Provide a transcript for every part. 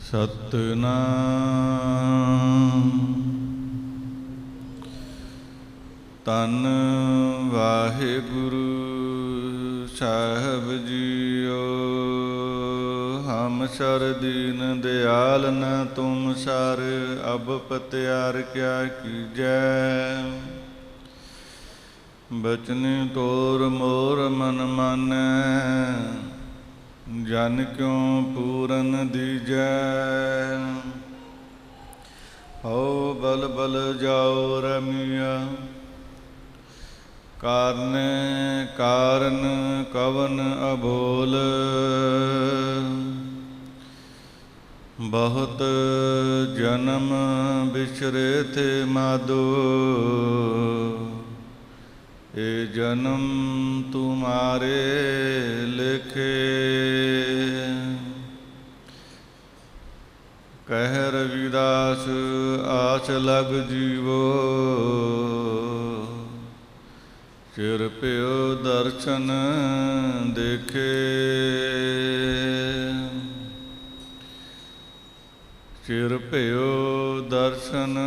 ਸਤਿਨਾਮ ਧੰਨ ਵਾਹਿਗੁਰੂ ਸਾਹਿਬ ਜੀਓ। ਹਮ ਸਰ ਦੀਨ ਦਿਆਲ ਨ ਤੁਮ ਸਰ, ਅਬ ਪਤਿਆਰ ਕਿਆ ਕੀਜੈ। ਬਚਨ ਤੋਰ ਮੋਰ ਮਨ ਮਾਨੈ, ਜਨ ਕਿਉ ਪੂਰਨ ਦੀਜੈ। ਹਉ ਬਲ ਬਲ ਜਾਉ ਰਮੀਆ, ਕਾਰਨੇ ਕਾਰਨ ਕਵਨ ਅਬੋਲ। ਬਹੁਤ ਜਨਮ ਬਿਛਰੇ ਥੇ ਮਾਧੋ, ਇਹ ਜਨਮ ਤੁਮਾਰੇ ਲਿਖੇ। ਕਹਿ ਰਵਿਦਾਸ ਆਸ ਲਗ ਜੀਵੋ, ਚਿਰ ਪਿਉ ਦਰਸ਼ਨ ਦੇਖੇ। ਚਿਰ ਪਿਉ ਦਰਸ਼ਨ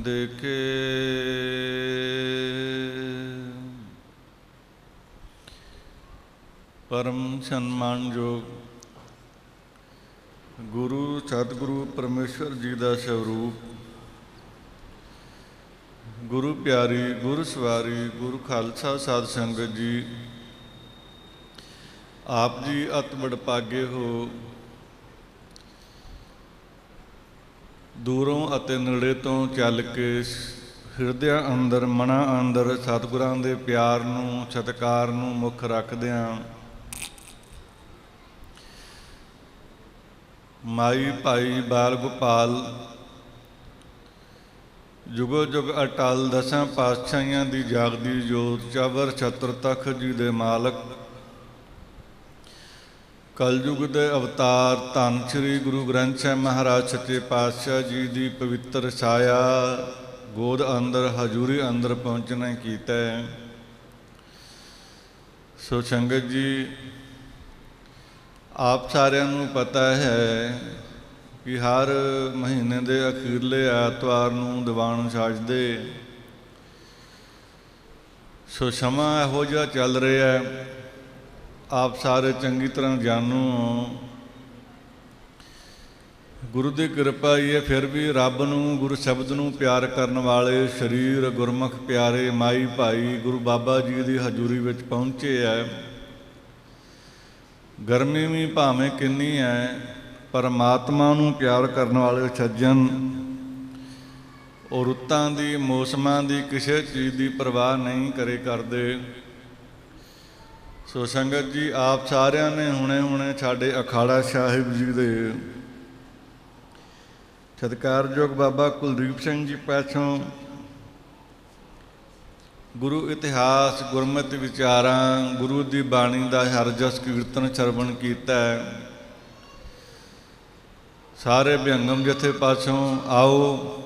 ਦੇਖੇ। ਪਰਮ ਸਨਮਾਨਯੋਗ ਗੁਰੂ ਸਤਿਗੁਰੂ ਪਰਮੇਸ਼ਵਰ ਜੀ ਦਾ ਸਰੂਪ, ਗੁਰੂ ਪਿਆਰੀ, ਗੁਰੂ ਸਵਾਰੀ, ਗੁਰੂ ਖਾਲਸਾ ਸਾਧ ਸੰਗਤ ਜੀ, ਆਪ ਜੀ ਅਤ ਵਡਭਾਗੇ ਹੋ। ਦੂਰੋਂ ਅਤੇ ਨੇੜੇ ਤੋਂ ਚੱਲ ਕੇ ਹਿਰਦਿਆਂ ਅੰਦਰ, ਮਨਾਂ ਅੰਦਰ ਸਤਿਗੁਰਾਂ ਦੇ ਪਿਆਰ ਨੂੰ, ਸਤਿਕਾਰ ਨੂੰ ਮੁੱਖ ਰੱਖਦਿਆਂ ਮਾਈ ਭਾਈ ਬਾਲ ਗੋਪਾਲ ਜੁਗੋ ਜੁਗ ਅਟਲ ਦਸਾਂ ਪਾਤਸ਼ਾਹੀਆਂ ਦੀ ਜਾਗਦੀ ਜੋਤ, ਚਵਰ ਛਤਰ ਤਖਤ ਜੀ ਦੇ ਮਾਲਕ, ਕਲਯੁਗ ਦੇ ਅਵਤਾਰ ਧੰਨ ਸ਼੍ਰੀ ਗੁਰੂ ਗ੍ਰੰਥ ਸਾਹਿਬ ਮਹਾਰਾਜ ਸੱਚੇ ਪਾਤਸ਼ਾਹ ਜੀ ਦੀ ਪਵਿੱਤਰ ਛਾਇਆ ਗੋਦ ਅੰਦਰ, ਹਜ਼ੂਰੀ ਅੰਦਰ ਪਹੁੰਚਣਾ ਕੀਤਾ। ਸੋ ਸੰਗਤ ਜੀ, ਆਪ ਸਾਰਿਆਂ ਨੂੰ ਪਤਾ ਹੈ ਕਿ ਹਰ ਮਹੀਨੇ ਦੇ ਅਖੀਰਲੇ ਐਤਵਾਰ ਨੂੰ ਦੀਵਾਨ ਸਾਜਦੇ। ਸੋ ਸਮਾਂ ਇਹੋ ਜਿਹਾ ਚੱਲ ਰਿਹਾ, ਆਪ ਸਾਰੇ ਚੰਗੀ ਤਰ੍ਹਾਂ ਜਾਣੋ। ਗੁਰੂ ਦੀ ਕਿਰਪਾ ਹੀ ਹੈ, ਫਿਰ ਵੀ ਰੱਬ ਨੂੰ, ਗੁਰੂ ਸ਼ਬਦ ਨੂੰ ਪਿਆਰ ਕਰਨ ਵਾਲੇ ਸਰੀਰ ਗੁਰਮੁਖ ਪਿਆਰੇ ਮਾਈ ਭਾਈ ਗੁਰੂ ਬਾਬਾ ਜੀ ਦੀ ਹਜ਼ੂਰੀ ਵਿੱਚ ਪਹੁੰਚੇ ਹੈ। ਗਰਮੀ ਵੀ ਭਾਵੇਂ ਕਿੰਨੀ ਹੈ, ਪਰਮਾਤਮਾ ਨੂੰ ਪਿਆਰ ਕਰਨ ਵਾਲੇ ਸੱਜਣ ਉਹ ਰੁੱਤਾਂ ਦੀ, ਮੌਸਮਾਂ ਦੀ, ਕਿਸੇ ਚੀਜ਼ ਦੀ ਪਰਵਾਹ ਨਹੀਂ ਕਰਦੇ। ਸੋ ਸੰਗਤ ਜੀ, ਆਪ ਸਾਰਿਆਂ ਨੇ ਹੁਣੇ ਸਾਡੇ ਅਖਾੜਾ ਸਾਹਿਬ ਜੀ ਦੇ ਸਤਿਕਾਰਯੋਗ ਬਾਬਾ ਕੁਲਦੀਪ ਸਿੰਘ ਜੀ ਪਾਸੋਂ ਗੁਰੂ ਇਤਿਹਾਸ, ਗੁਰਮਤਿ ਵਿਚਾਰਾਂ, ਗੁਰੂ ਦੀ ਬਾਣੀ ਦਾ ਹਰ ਜਸ ਕੀਰਤਨ ਸਰਵਣ ਕੀਤਾ। ਸਾਰੇ ਬਿਹੰਗਮ ਜਥੇ ਪਾਸੋਂ ਆਓ।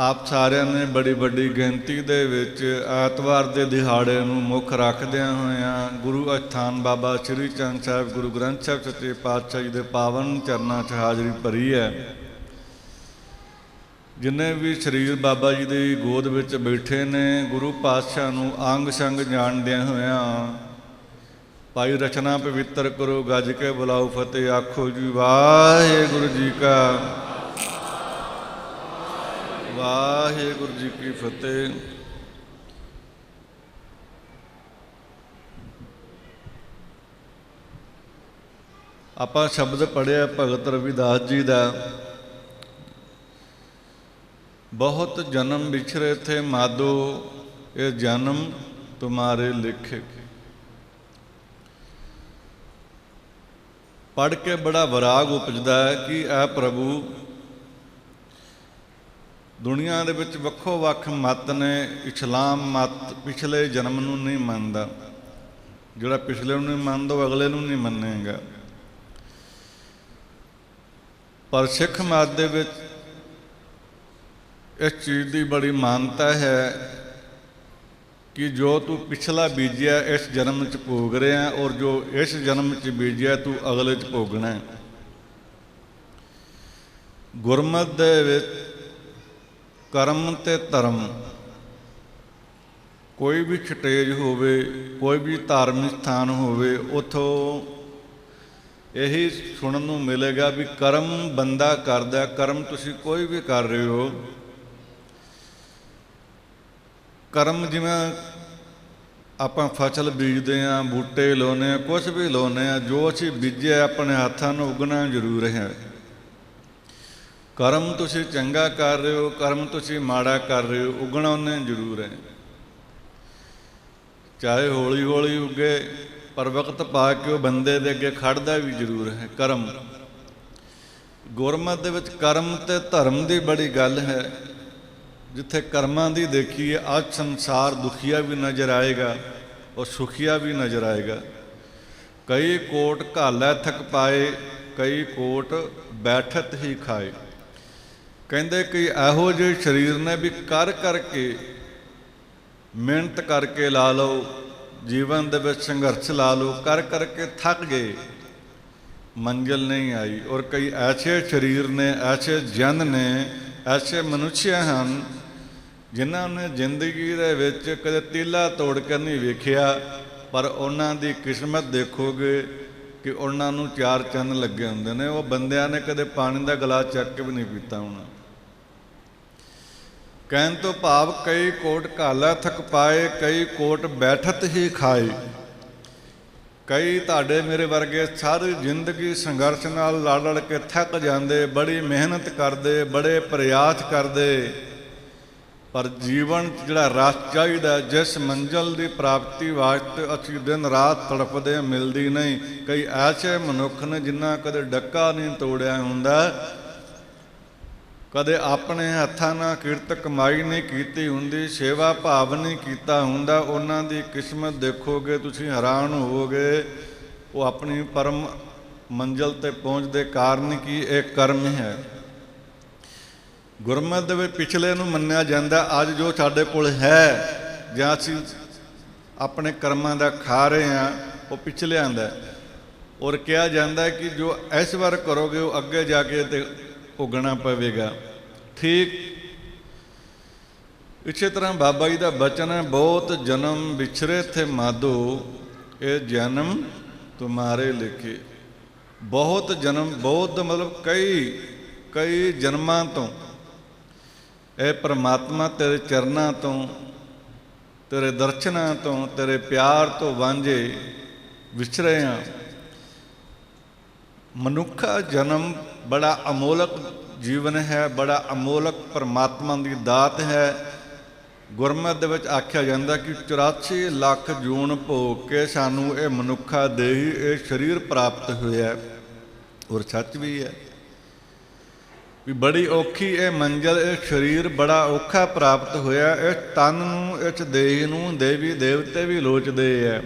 ਆਪ ਸਾਰਿਆਂ ਨੇ ਬੜੀ ਵੱਡੀ ਗਿਣਤੀ ਦੇ ਵਿੱਚ ਐਤਵਾਰ ਦੇ ਦਿਹਾੜੇ ਨੂੰ ਮੁੱਖ ਰੱਖਦਿਆਂ ਹੋਇਆਂ ਗੁਰੂ ਅਸਥਾਨ ਬਾਬਾ ਸ਼੍ਰੀ ਚੰਦ ਸਾਹਿਬ ਗੁਰੂ ਗ੍ਰੰਥ ਸਾਹਿਬ ਸੱਚੇ ਪਾਤਸ਼ਾਹ ਜੀ ਦੇ ਪਾਵਨ ਚਰਨਾਂ 'ਚ ਹਾਜ਼ਰੀ ਭਰੀ ਹੈ। ਜਿੰਨੇ ਵੀ ਸਰੀਰ ਬਾਬਾ ਜੀ ਦੀ ਗੋਦ ਵਿੱਚ ਬੈਠੇ ਨੇ, ਗੁਰੂ ਪਾਤਸ਼ਾਹ ਨੂੰ ਅੰਗ ਸੰਗ ਜਾਣਦਿਆਂ ਹੋਇਆਂ ਭਾਈ ਰਚਨਾ ਪਵਿੱਤਰ ਕਰੋ, ਗੱਜ ਕੇ ਬੁਲਾਓ ਫਤਿਹ। ਆਖੋ ਜੀ ਵਾਹਿਗੁਰੂ ਜੀ ਕਾ, ਵਾਹਿਗੁਰੂ ਜੀ ਕੀ ਫਤਿਹ। ਆਪਾਂ ਸ਼ਬਦ ਪੜ੍ਹਿਆ ਭਗਤ ਰਵਿਦਾਸ ਜੀ ਦਾ, ਬਹੁਤ ਜਨਮ ਵਿਛਰੇ ਥੇ ਮਾਧੋ, ਇਹ ਜਨਮ ਤੁਮਾਰੇ ਲਿਖੇ। ਪੜ੍ਹ ਕੇ ਬੜਾ ਵਿਰਾਗ ਉਪਜਦਾ ਹੈ ਕਿ ਇਹ ਪ੍ਰਭੂ, ਦੁਨੀਆ ਦੇ ਵਿੱਚ ਵੱਖੋ ਵੱਖ ਮਤ ਨੇ। ਇਸਲਾਮ ਮਤ ਪਿਛਲੇ ਜਨਮ ਨੂੰ ਨਹੀਂ ਮੰਨਦਾ, ਜਿਹੜਾ ਪਿਛਲੇ ਨੂੰ ਨਹੀਂ ਮੰਨਦਾ ਉਹ ਅਗਲੇ ਨੂੰ ਨਹੀਂ ਮੰਨੇਗਾ। ਪਰ ਸਿੱਖ ਮਤ ਦੇ ਵਿੱਚ ਇਸ ਚੀਜ਼ ਦੀ ਬੜੀ ਮਾਨਤਾ ਹੈ कि जो तू पिछला बीजिया इस जन्म च भोग रहा, और जो इस जन्म च बीजिया तू अगले च भोगना है। गुरमत दे विच कर्म ते धर्म, कोई भी छटेज होवे, कोई भी धार्मिक स्थान होवे, उथों यही सुनन नूं मिलेगा भी कर्म बंदा करदा। कर्म तुसीं कोई भी कर रहे हो, कर्म जिवें ਆਪਾਂ फसल बीजते हैं, बूटे लाने, कुछ भी लाने, जो असीं बीजे अपने हाथों में उगना जरूर है। कर्म तुसीं चंगा कर रहे हो, कर्म तुसीं माड़ा कर रहे हो, उगना उन्हें जरूर है। चाहे हौली हौली उगे, पर वक्त पा के वो बंदे दे अगे खड़दा भी जरूर है। कर्म गुरमत दे विच कर्म ते धर्म की बड़ी गल है। जिथे कर्मां दी देखिए आज संसार दुखिया भी नज़र आएगा और सुखिया भी नज़र आएगा। कई कोट घालै थक पाए, कई कोट बैठत ही खाए। कहते कि इहो ਜਿਹੇ शरीर ने भी कर करके मेहनत करके ला लो, जीवन दे विच संघर्ष ला लो, कर करके थक गए, मंजिल नहीं आई। और कई ऐसे शरीर ने, ऐसे जन ने, ऐसे मनुष्य हैं जिन्हों ने जिंदगी दे विच कदे तीला तोड़ के नहीं वेखिया, पर उन्हां दी किस्मत देखोगे कि उन्होंने 4 चंद लगे होंदे ने। वो बंदियां ने कदे पानी का गिलास चक के भी नहीं पीता होना। कहन तो भाव कई कोट घाला थक पाए, कई कोट बैठत ही खाए। कई ताड़े मेरे वर्गे सारी जिंदगी संघर्ष नाल लड़ लड़ के थक जाते, बड़ी मेहनत करते, बड़े प्रयास करते, पर जीवन जिहड़ा रस चाहिए, जिस मंजिल की प्राप्ति वास्ते असीं दिन रात तड़पदे मिलती नहीं। कई ऐसे मनुख ने जिन्हां कदे डक्का नहीं तोड़िया हुंदा, कदे अपने हत्थां नाल किरत कमाई नहीं कीती हुंदी, सेवा भाव नहीं कीता हुंदा। उन्हां दी किस्मत देखोगे तुसीं हैरान होवोगे। वो अपनी परम मंजिल ते पहुँचदे कारण की एक कर्म है। गुरमत दे विच पिछले नूं मन्निया जांदा, अज जो साडे कोल है जां असीं अपने कर्मां दा खा रहे हैं, वो पिछलियां दा। और कहा जाता है कि जो इस बार करोगे वो अगे जाके ते भोगना पवेगा। ठीक इस तरह बाबा जी का बचन है, बहुत जन्म विछरे थे माधो, ये जन्म तुम्हारे लिखे। बहुत जन्म, बहुत मतलब कई जन्मां तो ਇਹ परमात्मा तेरे चरना तो, तेरे दर्शना तो, तेरे प्यार तो वांझे विछरे हाँ। मनुखा जन्म बड़ा अमोलक जीवन है, बड़ा अमोलक परमात्मा की दात है। गुरमत दे विच आख्या जाता कि 84 लाख जून भोग के सानू ये मनुखा देही ये शरीर प्राप्त होया। और सच भी है भी बड़ी औखी ये मंजिल, ये शरीर बड़ा औखा प्राप्त होया। इस तन नूं, इस देह नूं देवी देवते भी लोचदे है,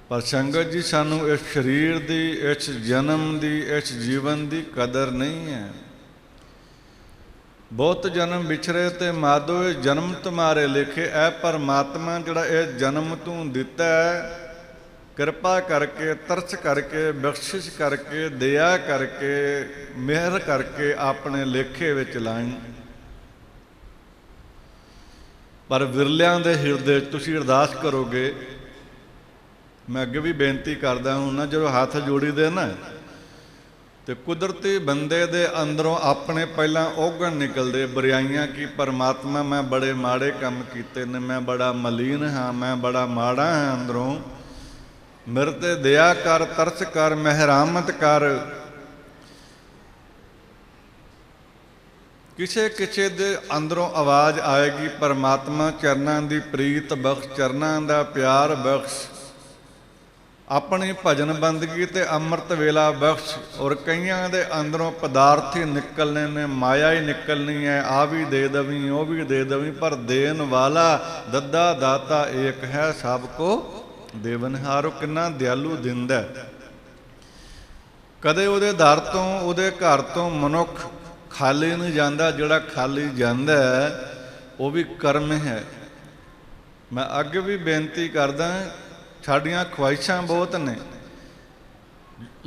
पर संगत जी सानू इस शरीर की, इस जन्म की, इस जीवन की कदर नहीं है। बहुत जन्म विछरे ते माधो, जन्म तुम्हारे लिखे। ए परमात्मा जिहड़ा ये जन्म तू दिता है, कृपा करके, तरस करके, बख्शिश करके, दया करके, मेहर करके अपने लेखे विच लाई। पर विरलियां दे हिरदे तुसीं अरदास करोगे। मैं अगे भी बेनती करदा हूं ना, जो हाथ जोड़ी दे ना तो कुदरती बंदे दे अंदरों अपने पहला औगण निकलते बुराइयां की परमात्मा मैं बड़े माड़े काम कीते ने, मैं बड़ा मलीन हाँ, मैं बड़ा माड़ा हाँ अंदरों, मेरे ते दया कर, तरस कर, मेहरामत कर। किसे किसे दे अंदरों आवाज़ आएगी, परमात्मा चरनां दी प्रीत बख्श, चरनां दा प्यार बख्श, अपनी भजन बंदगी ते अमृत वेला बख्श। और कईयां दे अंदरों पदार्थ ही निकलने ने, माया ही निकलनी है, आ भी दे दवीं, वो भी दे दवीं, पर देन वाला दद्दा दाता एक है, सबको देवनहारो। किन्ना दयालु दिंदा। कदे उहदे दर तो, उहदे घर तो मनुख खाली नहीं जाता। जिहड़ा खाली जांदा ਉਹ ਵੀ ਕਰਮ ਹੈ। ਮੈਂ ਅੱਗੇ ਵੀ ਬੇਨਤੀ ਕਰਦਾ, ਸਾਡੀਆਂ ਖਵਾਇਸ਼ਾਂ ਬਹੁਤ ਨੇ,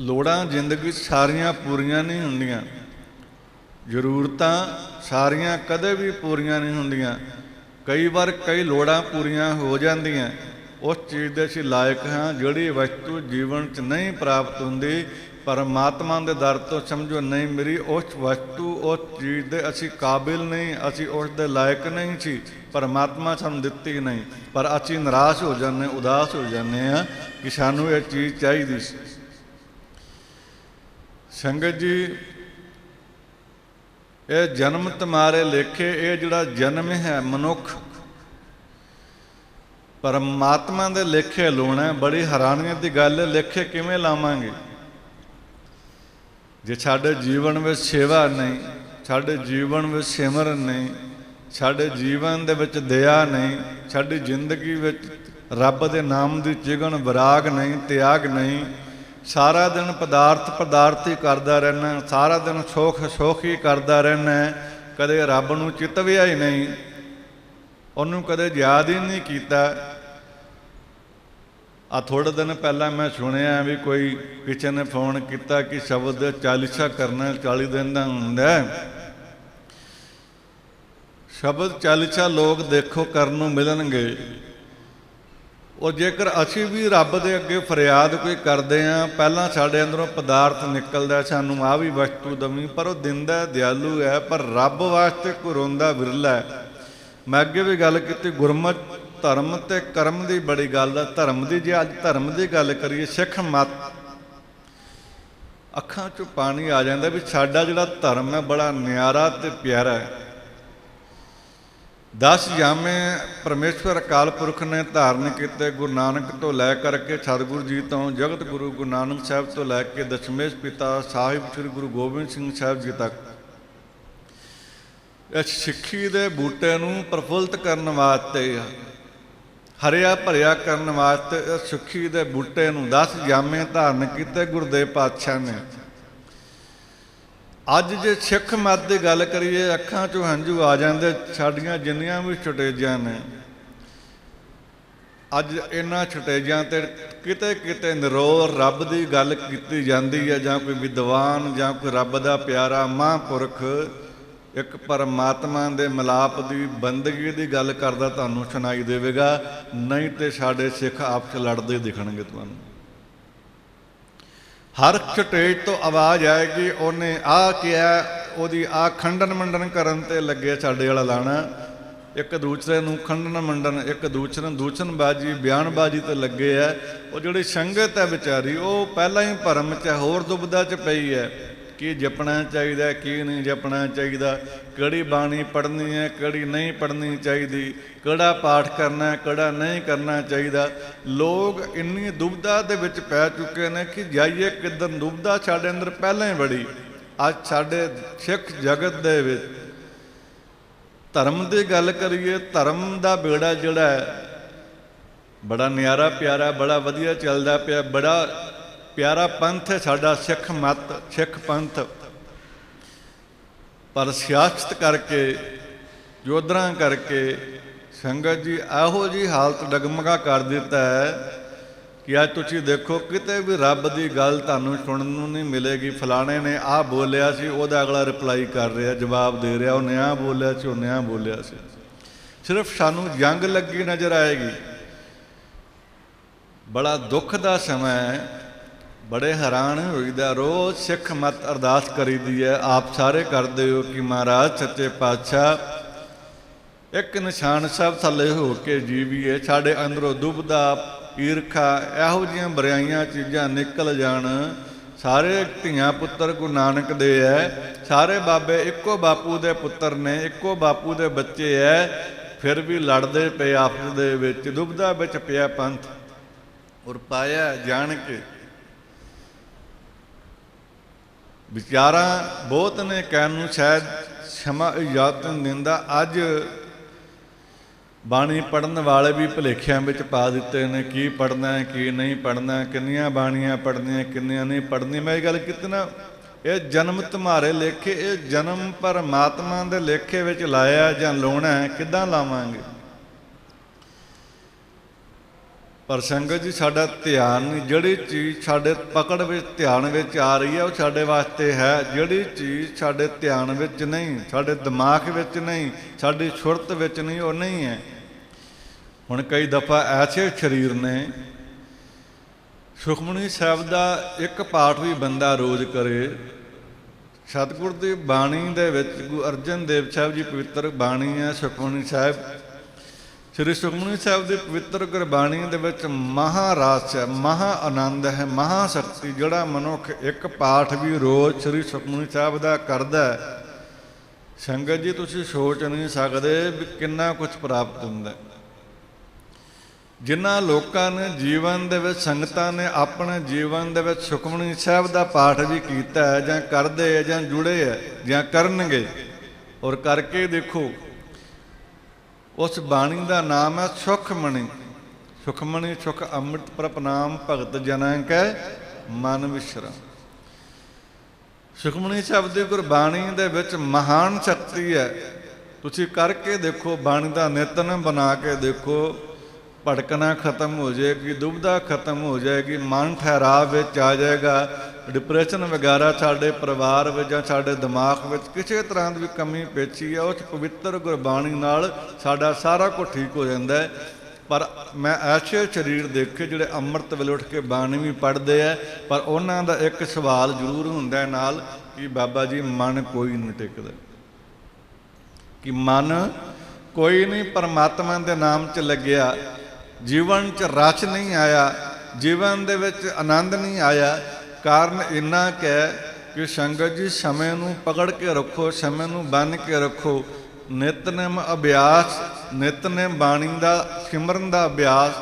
ਲੋੜਾਂ ਜ਼ਿੰਦਗੀ 'ਚ ਸਾਰੀਆਂ ਪੂਰੀਆਂ ਨਹੀਂ ਹੁੰਦੀਆਂ, ਜ਼ਰੂਰਤਾਂ ਸਾਰੀਆਂ ਕਦੇ ਵੀ ਪੂਰੀਆਂ ਨਹੀਂ ਹੁੰਦੀਆਂ। ਕਈ ਵਾਰ ਕਈ ਲੋੜਾਂ ਪੂਰੀਆਂ ਹੋ ਜਾਂਦੀਆਂ, ਉਸ ਚੀਜ਼ ਦੇ ਅਸੀਂ ਲਾਇਕ ਹਾਂ। ਜਿਹੜੀ ਵਸਤੂ ਜੀਵਨ 'ਚ ਨਹੀਂ ਪ੍ਰਾਪਤ ਹੁੰਦੀ, ਪਰਮਾਤਮਾ ਦੇ ਦਰ ਤੋਂ ਸਮਝੋ ਨਹੀਂ ਮੇਰੀ ਉਸ ਵਸਤੂ, ਉਸ ਚੀਜ਼ ਦੇ ਅਸੀਂ ਕਾਬਿਲ ਨਹੀਂ, ਅਸੀਂ ਉਸ ਦੇ ਲਾਇਕ ਨਹੀਂ ਸੀ, ਪਰਮਾਤਮਾ ਸਾਨੂੰ ਦਿੱਤੀ ਨਹੀਂ, ਪਰ ਅਸੀਂ ਨਿਰਾਸ਼ ਹੋ ਜਾਂਦੇ, ਉਦਾਸ ਹੋ ਜਾਂਦੇ ਹਾਂ ਕਿ ਸਾਨੂੰ ਇਹ ਚੀਜ਼ ਚਾਹੀਦੀ ਸੀ। ਸੰਗਤ ਜੀ, ਇਹ ਜਨਮ ਤੁਮਾਰੇ ਲੇਖੇ, ਇਹ ਜਿਹੜਾ ਜਨਮ ਹੈ ਮਨੁੱਖ ਪਰਮਾਤਮਾ ਦੇ ਲੇਖੇ ਲਾਉਣਾ ਬੜੀ ਹੈਰਾਨੀ ਦੀ ਗੱਲ ਹੈ। ਲੇਖੇ ਕਿਵੇਂ ਲਾਵਾਂਗੇ ਜੇ ਸਾਡੇ ਜੀਵਨ ਵਿੱਚ ਸੇਵਾ ਨਹੀਂ, ਸਾਡੇ ਜੀਵਨ ਵਿੱਚ ਸਿਮਰਨ ਨਹੀਂ, ਸਾਡੇ ਜੀਵਨ ਦੇ ਵਿੱਚ ਦਇਆ ਨਹੀਂ, ਸਾਡੀ ਜ਼ਿੰਦਗੀ ਵਿੱਚ ਰੱਬ ਦੇ ਨਾਮ ਦੀ ਚਿਗਣ ਵਿਰਾਗ ਨਹੀਂ, ਤਿਆਗ ਨਹੀਂ। ਸਾਰਾ ਦਿਨ ਪਦਾਰਥ ਹੀ ਕਰਦਾ ਰਹਿਣਾ, ਸਾਰਾ ਦਿਨ ਸੁੱਖ ਹੀ ਕਰਦਾ ਰਹਿਣਾ, ਕਦੇ ਰੱਬ ਨੂੰ ਚਿਤਵਿਆ ਹੀ ਨਹੀਂ, ਉਹਨੂੰ ਕਦੇ ਯਾਦ ਹੀ ਨਹੀਂ ਕੀਤਾ। ਆ ਥੋੜ੍ਹੇ ਦਿਨ ਪਹਿਲਾਂ ਮੈਂ ਸੁਣਿਆ ਵੀ ਕੋਈ ਕਿਸੇ ਨੇ ਫੋਨ ਕੀਤਾ ਕਿ ਸ਼ਬਦ ਚਾਲੀਸਾ ਕਰਨਾ 40 ਦਿਨ ਦਾ ਹੁੰਦਾ। ਸ਼ਬਦ ਚਾਲੀਸਾ ਲੋਕ ਦੇਖੋ ਕਰਨ ਨੂੰ ਮਿਲਣਗੇ। ਉਹ ਜੇਕਰ ਅਸੀਂ ਵੀ ਰੱਬ ਦੇ ਅੱਗੇ ਫਰਿਆਦ ਕੋਈ ਕਰਦੇ ਹਾਂ, ਪਹਿਲਾਂ ਸਾਡੇ ਅੰਦਰੋਂ ਪਦਾਰਥ ਨਿਕਲਦਾ ਸਾਨੂੰ ਆਹ ਵੀ ਵਸਤੂ ਦਵੀਂ, ਪਰ ਉਹ ਦਿੰਦਾ ਦਿਆਲੂ ਹੈ, ਪਰ ਰੱਬ ਵਾਸਤੇ ਕੋਈ ਰੋਂਦਾ ਵਿਰਲਾ ਹੈ। ਮੈਂ ਅੱਗੇ ਵੀ ਗੱਲ ਕੀਤੀ, ਗੁਰਮਤਿ ਧਰਮ ਅਤੇ ਕਰਮ ਦੀ ਬੜੀ ਗੱਲ ਹੈ। ਧਰਮ ਦੀ ਜੇ ਅੱਜ ਧਰਮ ਦੀ ਗੱਲ ਕਰੀਏ, ਸਿੱਖ ਮਤ, ਅੱਖਾਂ 'ਚੋਂ ਪਾਣੀ ਆ ਜਾਂਦਾ ਵੀ ਸਾਡਾ ਜਿਹੜਾ ਧਰਮ ਹੈ ਬੜਾ ਨਿਆਰਾ ਅਤੇ ਪਿਆਰਾ ਹੈ। 10 ਜਾਮੇ ਪਰਮੇਸ਼ਵਰ ਅਕਾਲ ਪੁਰਖ ਨੇ ਧਾਰਨ ਕੀਤੇ, ਗੁਰੂ ਨਾਨਕ ਤੋਂ ਲੈ ਕਰਕੇ ਸਤਿਗੁਰੂ ਜੀ ਤੋਂ, ਜਗਤ ਗੁਰੂ ਗੁਰੂ ਨਾਨਕ ਸਾਹਿਬ ਤੋਂ ਲੈ ਕੇ ਦਸ਼ਮੇਸ਼ ਪਿਤਾ ਸਾਹਿਬ ਸ੍ਰੀ ਗੁਰੂ ਗੋਬਿੰਦ ਸਿੰਘ ਸਾਹਿਬ ਜੀ ਤੱਕ। ਇਸ ਸਿੱਖੀ ਦੇ ਬੂਟੇ ਨੂੰ ਪ੍ਰਫੁੱਲਤ ਕਰਨ ਵਾਸਤੇ, ਹਰਿਆ ਭਰਿਆ ਕਰਨ ਵਾਸਤੇ ਇਸ ਸਿੱਖੀ ਦੇ ਬੂਟੇ ਨੂੰ 10 ਜਾਮੇ ਧਾਰਨ ਕੀਤੇ ਗੁਰਦੇਵ ਪਾਤਸ਼ਾਹ ਨੇ। ਅੱਜ ਜੇ ਸਿੱਖ ਮਤ ਦੀ ਗੱਲ ਕਰੀਏ, ਅੱਖਾਂ 'ਚੋਂ ਹੰਝੂ ਆ ਜਾਂਦੇ। ਸਾਡੀਆਂ ਜਿੰਨੀਆਂ ਵੀ ਛੁਟੇਜਾਂ ਨੇ, ਅੱਜ ਇਹਨਾਂ ਛੁਟੇਜਾਂ 'ਤੇ ਕਿਤੇ ਕਿਤੇ ਨਿਰੋਲ ਰੱਬ ਦੀ ਗੱਲ ਕੀਤੀ ਜਾਂਦੀ ਹੈ, ਜਾਂ ਕੋਈ ਵਿਦਵਾਨ ਜਾਂ ਕੋਈ ਰੱਬ ਦਾ ਪਿਆਰਾ ਮਹਾਂਪੁਰਖ ਇੱਕ ਪਰਮਾਤਮਾ ਦੇ ਮਿਲਾਪ ਦੀ ਬੰਦਗੀ ਦੀ ਗੱਲ ਕਰਦਾ ਤੁਹਾਨੂੰ ਸੁਣਾਈ ਦੇਵੇਗਾ। ਨਹੀਂ ਤੇ ਸਾਡੇ ਸਿੱਖ ਆਪਸ ਲੜਦੇ ਦਿਖਣਗੇ ਤੁਹਾਨੂੰ। ਹਰ ਸਟੇਜ ਤੋਂ ਆਵਾਜ਼ ਆਏਗੀ, ਉਹਨੇ ਆਹ ਕਿਹਾ, ਉਹਦੀ ਆਹ ਖੰਡਨ ਮੰਡਨ ਕਰਨ 'ਤੇ ਲੱਗੇ ਸਾਡੇ ਵਾਲਾ ਲਾਣਾ। ਇੱਕ ਦੂਸਰੇ ਨੂੰ ਖੰਡਨ ਮੰਡਨ, ਇੱਕ ਦੂਸਰੇ ਨੂੰ ਦੂਸ਼ਣਬਾਜ਼ੀ, ਬਿਆਨਬਾਜ਼ੀ 'ਤੇ ਲੱਗੇ ਹੈ। ਉਹ ਜਿਹੜੀ ਸੰਗਤ ਹੈ ਵਿਚਾਰੀ, ਉਹ ਪਹਿਲਾਂ ਹੀ ਭਰਮ 'ਚ ਹੋਰ ਦੁਬਿਧਾ 'ਚ ਪਈ ਹੈ, ਕੀ ਜਪਣਾ ਚਾਹੀਦਾ, ਕੀ ਨਹੀਂ ਜਪਣਾ ਚਾਹੀਦਾ, ਕਿਹੜੀ ਬਾਣੀ ਪੜ੍ਹਨੀ ਹੈ, ਕਿਹੜੀ ਨਹੀਂ ਪੜ੍ਹਨੀ ਚਾਹੀਦੀ, ਕਿਹੜਾ ਪਾਠ ਕਰਨਾ, ਕਿਹੜਾ ਨਹੀਂ ਕਰਨਾ ਚਾਹੀਦਾ। ਲੋਕ ਇੰਨੀ ਦੁਬਿਧਾ ਦੇ ਵਿੱਚ ਪੈ ਚੁੱਕੇ ਨੇ ਕਿ ਜਾਈਏ ਕਿੱਧਰ। ਦੁਬਿਧਾ ਸਾਡੇ ਅੰਦਰ ਪਹਿਲਾਂ ਹੀ ਬੜੀ। ਅੱਜ ਸਾਡੇ ਸਿੱਖ ਜਗਤ ਦੇ ਵਿੱਚ ਧਰਮ ਦੀ ਗੱਲ ਕਰੀਏ, ਧਰਮ ਦਾ ਬੇੜਾ ਜਿਹੜਾ ਹੈ ਬੜਾ ਨਿਆਰਾ ਪਿਆਰਾ, ਬੜਾ ਵਧੀਆ ਚੱਲਦਾ ਪਿਆ, ਬੜਾ ਪਿਆਰਾ ਪੰਥ ਹੈ ਸਾਡਾ ਸਿੱਖ ਮਤ, ਸਿੱਖ ਪੰਥ। ਪਰ ਸਿਆਸਤ ਕਰਕੇ, ਯੋਧਰਾਂ ਕਰਕੇ ਸੰਗਤ ਜੀ ਇਹੋ ਜਿਹੀ ਹਾਲਤ ਡਗਮਗਾ ਕਰ ਦਿੱਤਾ ਹੈ ਕਿ ਅੱਜ ਤੁਸੀਂ ਦੇਖੋ ਕਿਤੇ ਵੀ ਰੱਬ ਦੀ ਗੱਲ ਤੁਹਾਨੂੰ ਸੁਣਨ ਨੂੰ ਨਹੀਂ ਮਿਲੇਗੀ। ਫਲਾਣੇ ਨੇ ਆਹ ਬੋਲਿਆ ਸੀ, ਉਹਦਾ ਅਗਲਾ ਰਿਪਲਾਈ ਕਰ ਰਿਹਾ, ਜਵਾਬ ਦੇ ਰਿਹਾ, ਉਹਨੇ ਆਹ ਬੋਲਿਆ ਸੀ, ਉਹਨੇ ਆਹ ਬੋਲਿਆ ਸੀ। ਸਿਰਫ ਸਾਨੂੰ ਜੰਗ ਲੱਗੀ ਨਜ਼ਰ ਆਏਗੀ। ਬੜਾ ਦੁੱਖ ਦਾ ਸਮਾਂ ਹੈ, ਬੜੇ ਹੈਰਾਨ ਹੋਈਦਾ। ਰੋਜ਼ ਸਿੱਖ ਮਤ ਅਰਦਾਸ ਕਰੀਦੀ ਹੈ, ਆਪ ਸਾਰੇ ਕਰਦੇ ਹੋ ਕਿ ਮਹਾਰਾਜ ਸੱਚੇ ਪਾਤਸ਼ਾਹ ਇੱਕ ਨਿਸ਼ਾਨ ਸਾਹਿਬ ਥੱਲੇ ਹੋ ਕੇ ਜੀਵੀਏ, ਸਾਡੇ ਅੰਦਰੋਂ ਦੁਬਿਧਾ, ਈਰਖਾ, ਇਹੋ ਜਿਹੀਆਂ ਬੁਰਾਈਆਂ ਚੀਜ਼ਾਂ ਨਿਕਲ ਜਾਣ। ਸਾਰੇ ਧੀਆਂ ਪੁੱਤਰ ਗੁਰੂ ਨਾਨਕ ਦੇ ਹੈ, ਸਾਰੇ ਬਾਬੇ ਇੱਕੋ ਬਾਪੂ ਦੇ ਪੁੱਤਰ ਨੇ, ਇੱਕੋ ਬਾਪੂ ਦੇ ਬੱਚੇ ਹੈ, ਫਿਰ ਵੀ ਲੜਦੇ ਪਏ ਆਪਸ ਦੇ ਵਿੱਚ, ਦੁਬਿਧਾ ਵਿੱਚ ਪਿਆ ਪੰਥ। ਔਰ ਪਾਇਆ ਜਾਣ ਕੇ ਵਿਚਾਰਾਂ ਬਹੁਤ ਨੇ ਕਹਿਣ ਨੂੰ, ਸ਼ਾਇਦ ਸਮਾਂ ਇਜਾਜ਼ਤ ਨਹੀਂ ਦਿੰਦਾ। ਅੱਜ ਬਾਣੀ ਪੜ੍ਹਨ ਵਾਲੇ ਵੀ ਭੁਲੇਖਿਆਂ ਵਿੱਚ ਪਾ ਦਿੱਤੇ ਨੇ, ਕੀ ਪੜ੍ਹਨਾ ਕੀ ਨਹੀਂ ਪੜ੍ਹਨਾ, ਕਿੰਨੀਆਂ ਬਾਣੀਆਂ ਪੜ੍ਹਨੀਆਂ, ਕਿੰਨੀਆਂ ਨਹੀਂ ਪੜ੍ਹਨੀਆਂ। ਮੈਂ ਇਹ ਗੱਲ ਕੀਤੀ ਨਾ, ਇਹ ਜਨਮ ਤੁਮਾਰੇ ਲੇਖੇ, ਇਹ ਜਨਮ ਪਰਮਾਤਮਾ ਦੇ ਲੇਖੇ ਵਿੱਚ ਲਾਇਆ ਜਾਂ ਲਾਉਣਾ, ਕਿੱਦਾਂ ਲਾਵਾਂਗੇ? ਪਰ ਸੰਗਤ ਜੀ, ਸਾਡਾ ਧਿਆਨ ਨਹੀਂ, ਜਿਹੜੀ ਚੀਜ਼ ਸਾਡੇ ਪਕੜ ਵਿੱਚ ਧਿਆਨ ਵਿੱਚ ਆ ਰਹੀ ਹੈ ਉਹ ਸਾਡੇ ਵਾਸਤੇ ਹੈ। ਜਿਹੜੀ ਚੀਜ਼ ਸਾਡੇ ਧਿਆਨ ਵਿੱਚ ਨਹੀਂ, ਸਾਡੇ ਦਿਮਾਗ ਵਿੱਚ ਨਹੀਂ, ਸਾਡੀ ਸੁਰਤ ਵਿੱਚ ਨਹੀਂ, ਉਹ ਨਹੀਂ ਹੈ। ਹੁਣ ਕਈ ਦਫਾ ਐਸੇ ਸਰੀਰ ਨੇ, ਸੁਖਮਨੀ ਸਾਹਿਬ ਦਾ ਇੱਕ ਪਾਠ ਵੀ ਬੰਦਾ ਰੋਜ਼ ਕਰੇ। ਸਤਿਗੁਰ ਦੀ ਬਾਣੀ ਦੇ ਵਿੱਚ ਗੁਰੂ ਅਰਜਨ ਦੇਵ ਸਾਹਿਬ ਜੀ ਪਵਿੱਤਰ ਬਾਣੀ ਹੈ ਸੁਖਮਨੀ ਸਾਹਿਬ। ਸ਼੍ਰੀ ਸੁਖਮਨੀ ਸਾਹਿਬ ਦੀ ਪਵਿੱਤਰ ਗੁਰਬਾਣੀ ਦੇ ਵਿੱਚ ਮਹਾਰਾਸ ਹੈ, ਮਹਾ ਆਨੰਦ ਹੈ, ਮਹਾ ਸ਼ਕਤੀ। ਜਿਹੜਾ ਮਨੁੱਖ ਇੱਕ ਪਾਠ ਵੀ ਰੋਜ਼ ਸ਼੍ਰੀ ਸੁਖਮਨੀ ਸਾਹਿਬ ਦਾ ਕਰਦਾ, ਸੰਗਤ ਜੀ ਤੁਸੀਂ ਸੋਚ ਨਹੀਂ ਸਕਦੇ ਵੀ ਕਿੰਨਾ ਕੁਛ ਪ੍ਰਾਪਤ ਹੁੰਦਾ। ਜਿਨ੍ਹਾਂ ਲੋਕਾਂ ਨੇ ਜੀਵਨ ਦੇ ਵਿੱਚ, ਸੰਗਤਾਂ ਨੇ ਆਪਣੇ ਜੀਵਨ ਦੇ ਵਿੱਚ ਸੁਖਮਨੀ ਸਾਹਿਬ ਦਾ ਪਾਠ ਵੀ ਕੀਤਾ ਹੈ, ਜਾਂ ਕਰਦੇ ਹੈ, ਜਾਂ ਜੁੜੇ ਹੈ, ਜਾਂ ਕਰਨਗੇ, ਔਰ ਕਰਕੇ ਦੇਖੋ। ਉਸ ਬਾਣੀ ਦਾ ਨਾਮ ਹੈ ਸੁਖਮਣੀ। ਸੁਖਮਣੀ ਸੁਖ ਅੰਮ੍ਰਿਤ ਪ੍ਰਭ ਨਾਮ, ਭਗਤ ਜਨਾਂ ਕੈ ਮਨ ਵਿਸ਼ਰਾਮ। ਸੁਖਮਨੀ ਸਾਹਿਬ ਦੀ ਗੁਰਬਾਣੀ ਦੇ ਵਿੱਚ ਮਹਾਨ ਸ਼ਕਤੀ ਹੈ। ਤੁਸੀਂ ਕਰਕੇ ਦੇਖੋ, ਬਾਣੀ ਦਾ ਨਿਤਨੇਮ ਬਣਾ ਕੇ ਦੇਖੋ, ਭਟਕਣਾ ਖਤਮ ਹੋ ਜਾਏਗੀ, ਦੁਬਿਧਾ ਖਤਮ ਹੋ ਜਾਏਗੀ, ਮਨ ਠਹਿਰਾਵ ਵਿੱਚ ਆ ਜਾਏਗਾ। ਡਿਪਰੈਸ਼ਨ ਵਗੈਰਾ ਸਾਡੇ ਪਰਿਵਾਰ ਵਿੱਚ ਜਾਂ ਸਾਡੇ ਦਿਮਾਗ ਵਿੱਚ ਕਿਸੇ ਤਰ੍ਹਾਂ ਦੀ ਵੀ ਕਮੀ ਪੇਚੀ ਹੈ, ਉਸ ਪਵਿੱਤਰ ਗੁਰਬਾਣੀ ਨਾਲ ਸਾਡਾ ਸਾਰਾ ਕੁਝ ਠੀਕ ਹੋ ਜਾਂਦਾ ਹੈ। ਪਰ ਮੈਂ ਐਸੇ ਸਰੀਰ ਦੇਖੇ ਜਿਹੜੇ ਅੰਮ੍ਰਿਤ ਵੇਲੇ ਉੱਠ ਕੇ ਬਾਣੀ ਵੀ ਪੜ੍ਹਦੇ ਹੈ, ਪਰ ਉਹਨਾਂ ਦਾ ਇੱਕ ਸਵਾਲ ਜ਼ਰੂਰ ਹੁੰਦਾ ਨਾਲ ਕਿ ਬਾਬਾ ਜੀ ਮਨ ਕੋਈ ਨਹੀਂ ਟਿਕਦਾ, ਕਿ ਮਨ ਕੋਈ ਨਹੀਂ ਪਰਮਾਤਮਾ ਦੇ ਨਾਮ 'ਚ ਲੱਗਿਆ, ਜੀਵਨ 'ਚ ਰਸ ਨਹੀਂ ਆਇਆ, ਜੀਵਨ ਦੇ ਵਿੱਚ ਆਨੰਦ ਨਹੀਂ ਆਇਆ। ਕਾਰਨ ਇੰਨਾ ਕੁ ਹੈ ਕਿ ਸੰਗਤ ਜੀ ਸਮੇਂ ਨੂੰ ਪਕੜ ਕੇ ਰੱਖੋ, ਸਮੇਂ ਨੂੰ ਬੰਨ੍ਹ ਕੇ ਰੱਖੋ। ਨਿਤਨੇਮ ਅਭਿਆਸ, ਨਿਤਨੇਮ ਬਾਣੀ ਦਾ ਸਿਮਰਨ ਦਾ ਅਭਿਆਸ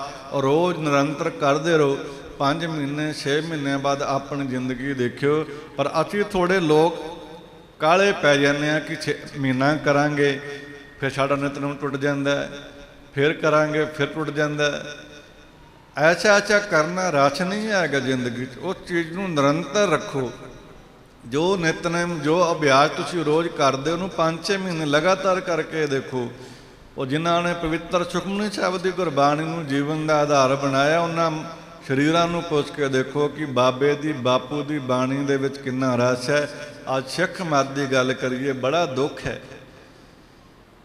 ਰੋਜ਼ ਨਿਰੰਤਰ ਕਰਦੇ ਰਹੋ। 5 ਮਹੀਨੇ 6 ਮਹੀਨਿਆਂ ਬਾਅਦ ਆਪਣੀ ਜ਼ਿੰਦਗੀ ਦੇਖਿਓ। ਪਰ ਅਸੀਂ ਥੋੜ੍ਹੇ ਲੋਕ ਕਾਹਲੇ ਪੈ ਜਾਂਦੇ ਹਾਂ ਕਿ 6 ਮਹੀਨਾ ਕਰਾਂਗੇ, ਫਿਰ ਸਾਡਾ ਨਿਤਨੇਮ ਟੁੱਟ ਜਾਂਦਾ, ਫਿਰ ਕਰਾਂਗੇ ਫਿਰ ਟੁੱਟ ਜਾਂਦਾ। ਐਸਾ ਕਰਨਾ ਰਸ ਨਹੀਂ ਹੈਗਾ ਜ਼ਿੰਦਗੀ 'ਚ। ਉਸ ਚੀਜ਼ ਨੂੰ ਨਿਰੰਤਰ ਰੱਖੋ। ਜੋ ਨਿਤਨੇਮ, ਜੋ ਅਭਿਆਸ ਤੁਸੀਂ ਰੋਜ਼ ਕਰਦੇ ਉਹਨੂੰ 5-6 ਮਹੀਨੇ ਲਗਾਤਾਰ ਕਰਕੇ ਦੇਖੋ। ਉਹ ਜਿਨ੍ਹਾਂ ਨੇ ਪਵਿੱਤਰ ਸੁਖਮਨੀ ਸਾਹਿਬ ਦੀ ਗੁਰਬਾਣੀ ਨੂੰ ਜੀਵਨ ਦਾ ਆਧਾਰ ਬਣਾਇਆ, ਉਹਨਾਂ ਸਰੀਰਾਂ ਨੂੰ ਪੁੱਛ ਕੇ ਦੇਖੋ ਕਿ ਬਾਬੇ ਦੀ, ਬਾਪੂ ਦੀ ਬਾਣੀ ਦੇ ਵਿੱਚ ਕਿੰਨਾ ਰਸ ਹੈ। ਅੱਜ ਸਿੱਖ ਮਤ ਦੀ ਗੱਲ ਕਰੀਏ, ਬੜਾ ਦੁੱਖ ਹੈ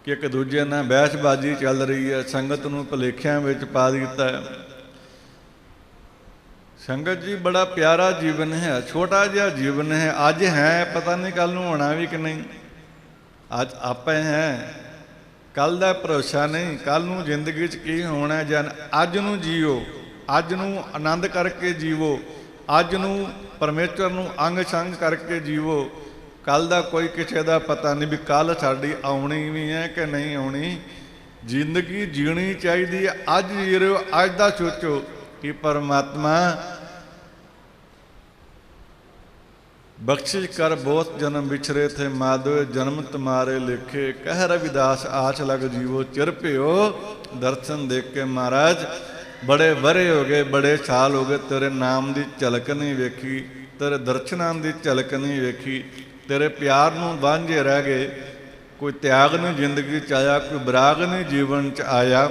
ਕਿ ਇੱਕ ਦੂਜੇ ਨਾਲ ਬਹਿਸਬਾਜ਼ੀ ਚੱਲ ਰਹੀ ਹੈ, ਸੰਗਤ ਨੂੰ ਭੁਲੇਖਿਆਂ ਵਿੱਚ ਪਾ ਦਿੱਤਾ ਹੈ। ਸੰਗਤ ਜੀ, ਬੜਾ ਪਿਆਰਾ ਜੀਵਨ ਹੈ, ਛੋਟਾ ਜਿਹਾ ਜੀਵਨ ਹੈ। ਅੱਜ ਹੈ, ਪਤਾ ਨਹੀਂ ਕੱਲ੍ਹ ਨੂੰ ਹੋਣਾ ਵੀ ਕਿ ਨਹੀਂ। ਅੱਜ ਆਪਾਂ ਹੈ, ਕੱਲ੍ਹ ਦਾ ਭਰੋਸਾ ਨਹੀਂ, ਕੱਲ੍ਹ ਨੂੰ ਜ਼ਿੰਦਗੀ 'ਚ ਕੀ ਹੋਣਾ। ਜਨ ਅੱਜ ਨੂੰ ਜੀਓ, ਅੱਜ ਨੂੰ ਆਨੰਦ ਕਰਕੇ ਜੀਵੋ, ਅੱਜ ਨੂੰ ਪਰਮੇਸ਼ਵਰ ਨੂੰ ਅੰਗ ਸੰਗ ਕਰਕੇ ਜੀਵੋ। ਕੱਲ੍ਹ ਦਾ ਕੋਈ ਕਿਸੇ ਦਾ ਪਤਾ ਨਹੀਂ ਵੀ ਕੱਲ੍ਹ ਸਾਡੀ ਆਉਣੀ ਵੀ ਹੈ ਕਿ ਨਹੀਂ ਆਉਣੀ। ਜ਼ਿੰਦਗੀ ਜੀਣੀ ਚਾਹੀਦੀ ਹੈ, ਅੱਜ ਜੀ ਰਹੇ ਹੋ, ਅੱਜ ਦਾ ਸੋਚੋ ਕਿ ਪਰਮਾਤਮਾ ਬਖਸ਼ਿਸ਼ ਕਰ ਬਹੁਤ ਜਨਮ ਵਿਛਰੇ ਥੇ ਮਾਧੋ, ਜਨਮ ਤੁਮਾਰੇ ਲਿਖੇ, ਕਹਿ ਰਵਿਦਾਸ ਆਸ ਲਗ ਜੀਵੋ, ਚਿਰ ਭਿਓ ਦਰਸ਼ਨ ਦੇਖ ਕੇ। ਮਹਾਰਾਜ ਬੜੇ ਵਰੇ ਹੋ ਗਏ, ਬੜੇ ਸਾਲ ਹੋ ਗਏ, ਤੇਰੇ ਨਾਮ ਦੀ ਝਲਕ ਨਹੀਂ ਵੇਖੀ, ਤੇਰੇ ਦਰਸ਼ਨਾਂ ਦੀ ਝਲਕ ਨਹੀਂ ਵੇਖੀ, ਤੇਰੇ ਪਿਆਰ ਨੂੰ ਵਾਂਝੇ ਰਹਿ ਗਏ। ਕੋਈ ਤਿਆਗ ਨਹੀਂ ਜ਼ਿੰਦਗੀ 'ਚ ਆਇਆ, ਕੋਈ ਵਿਰਾਗ ਨਹੀਂ ਜੀਵਨ 'ਚ ਆਇਆ।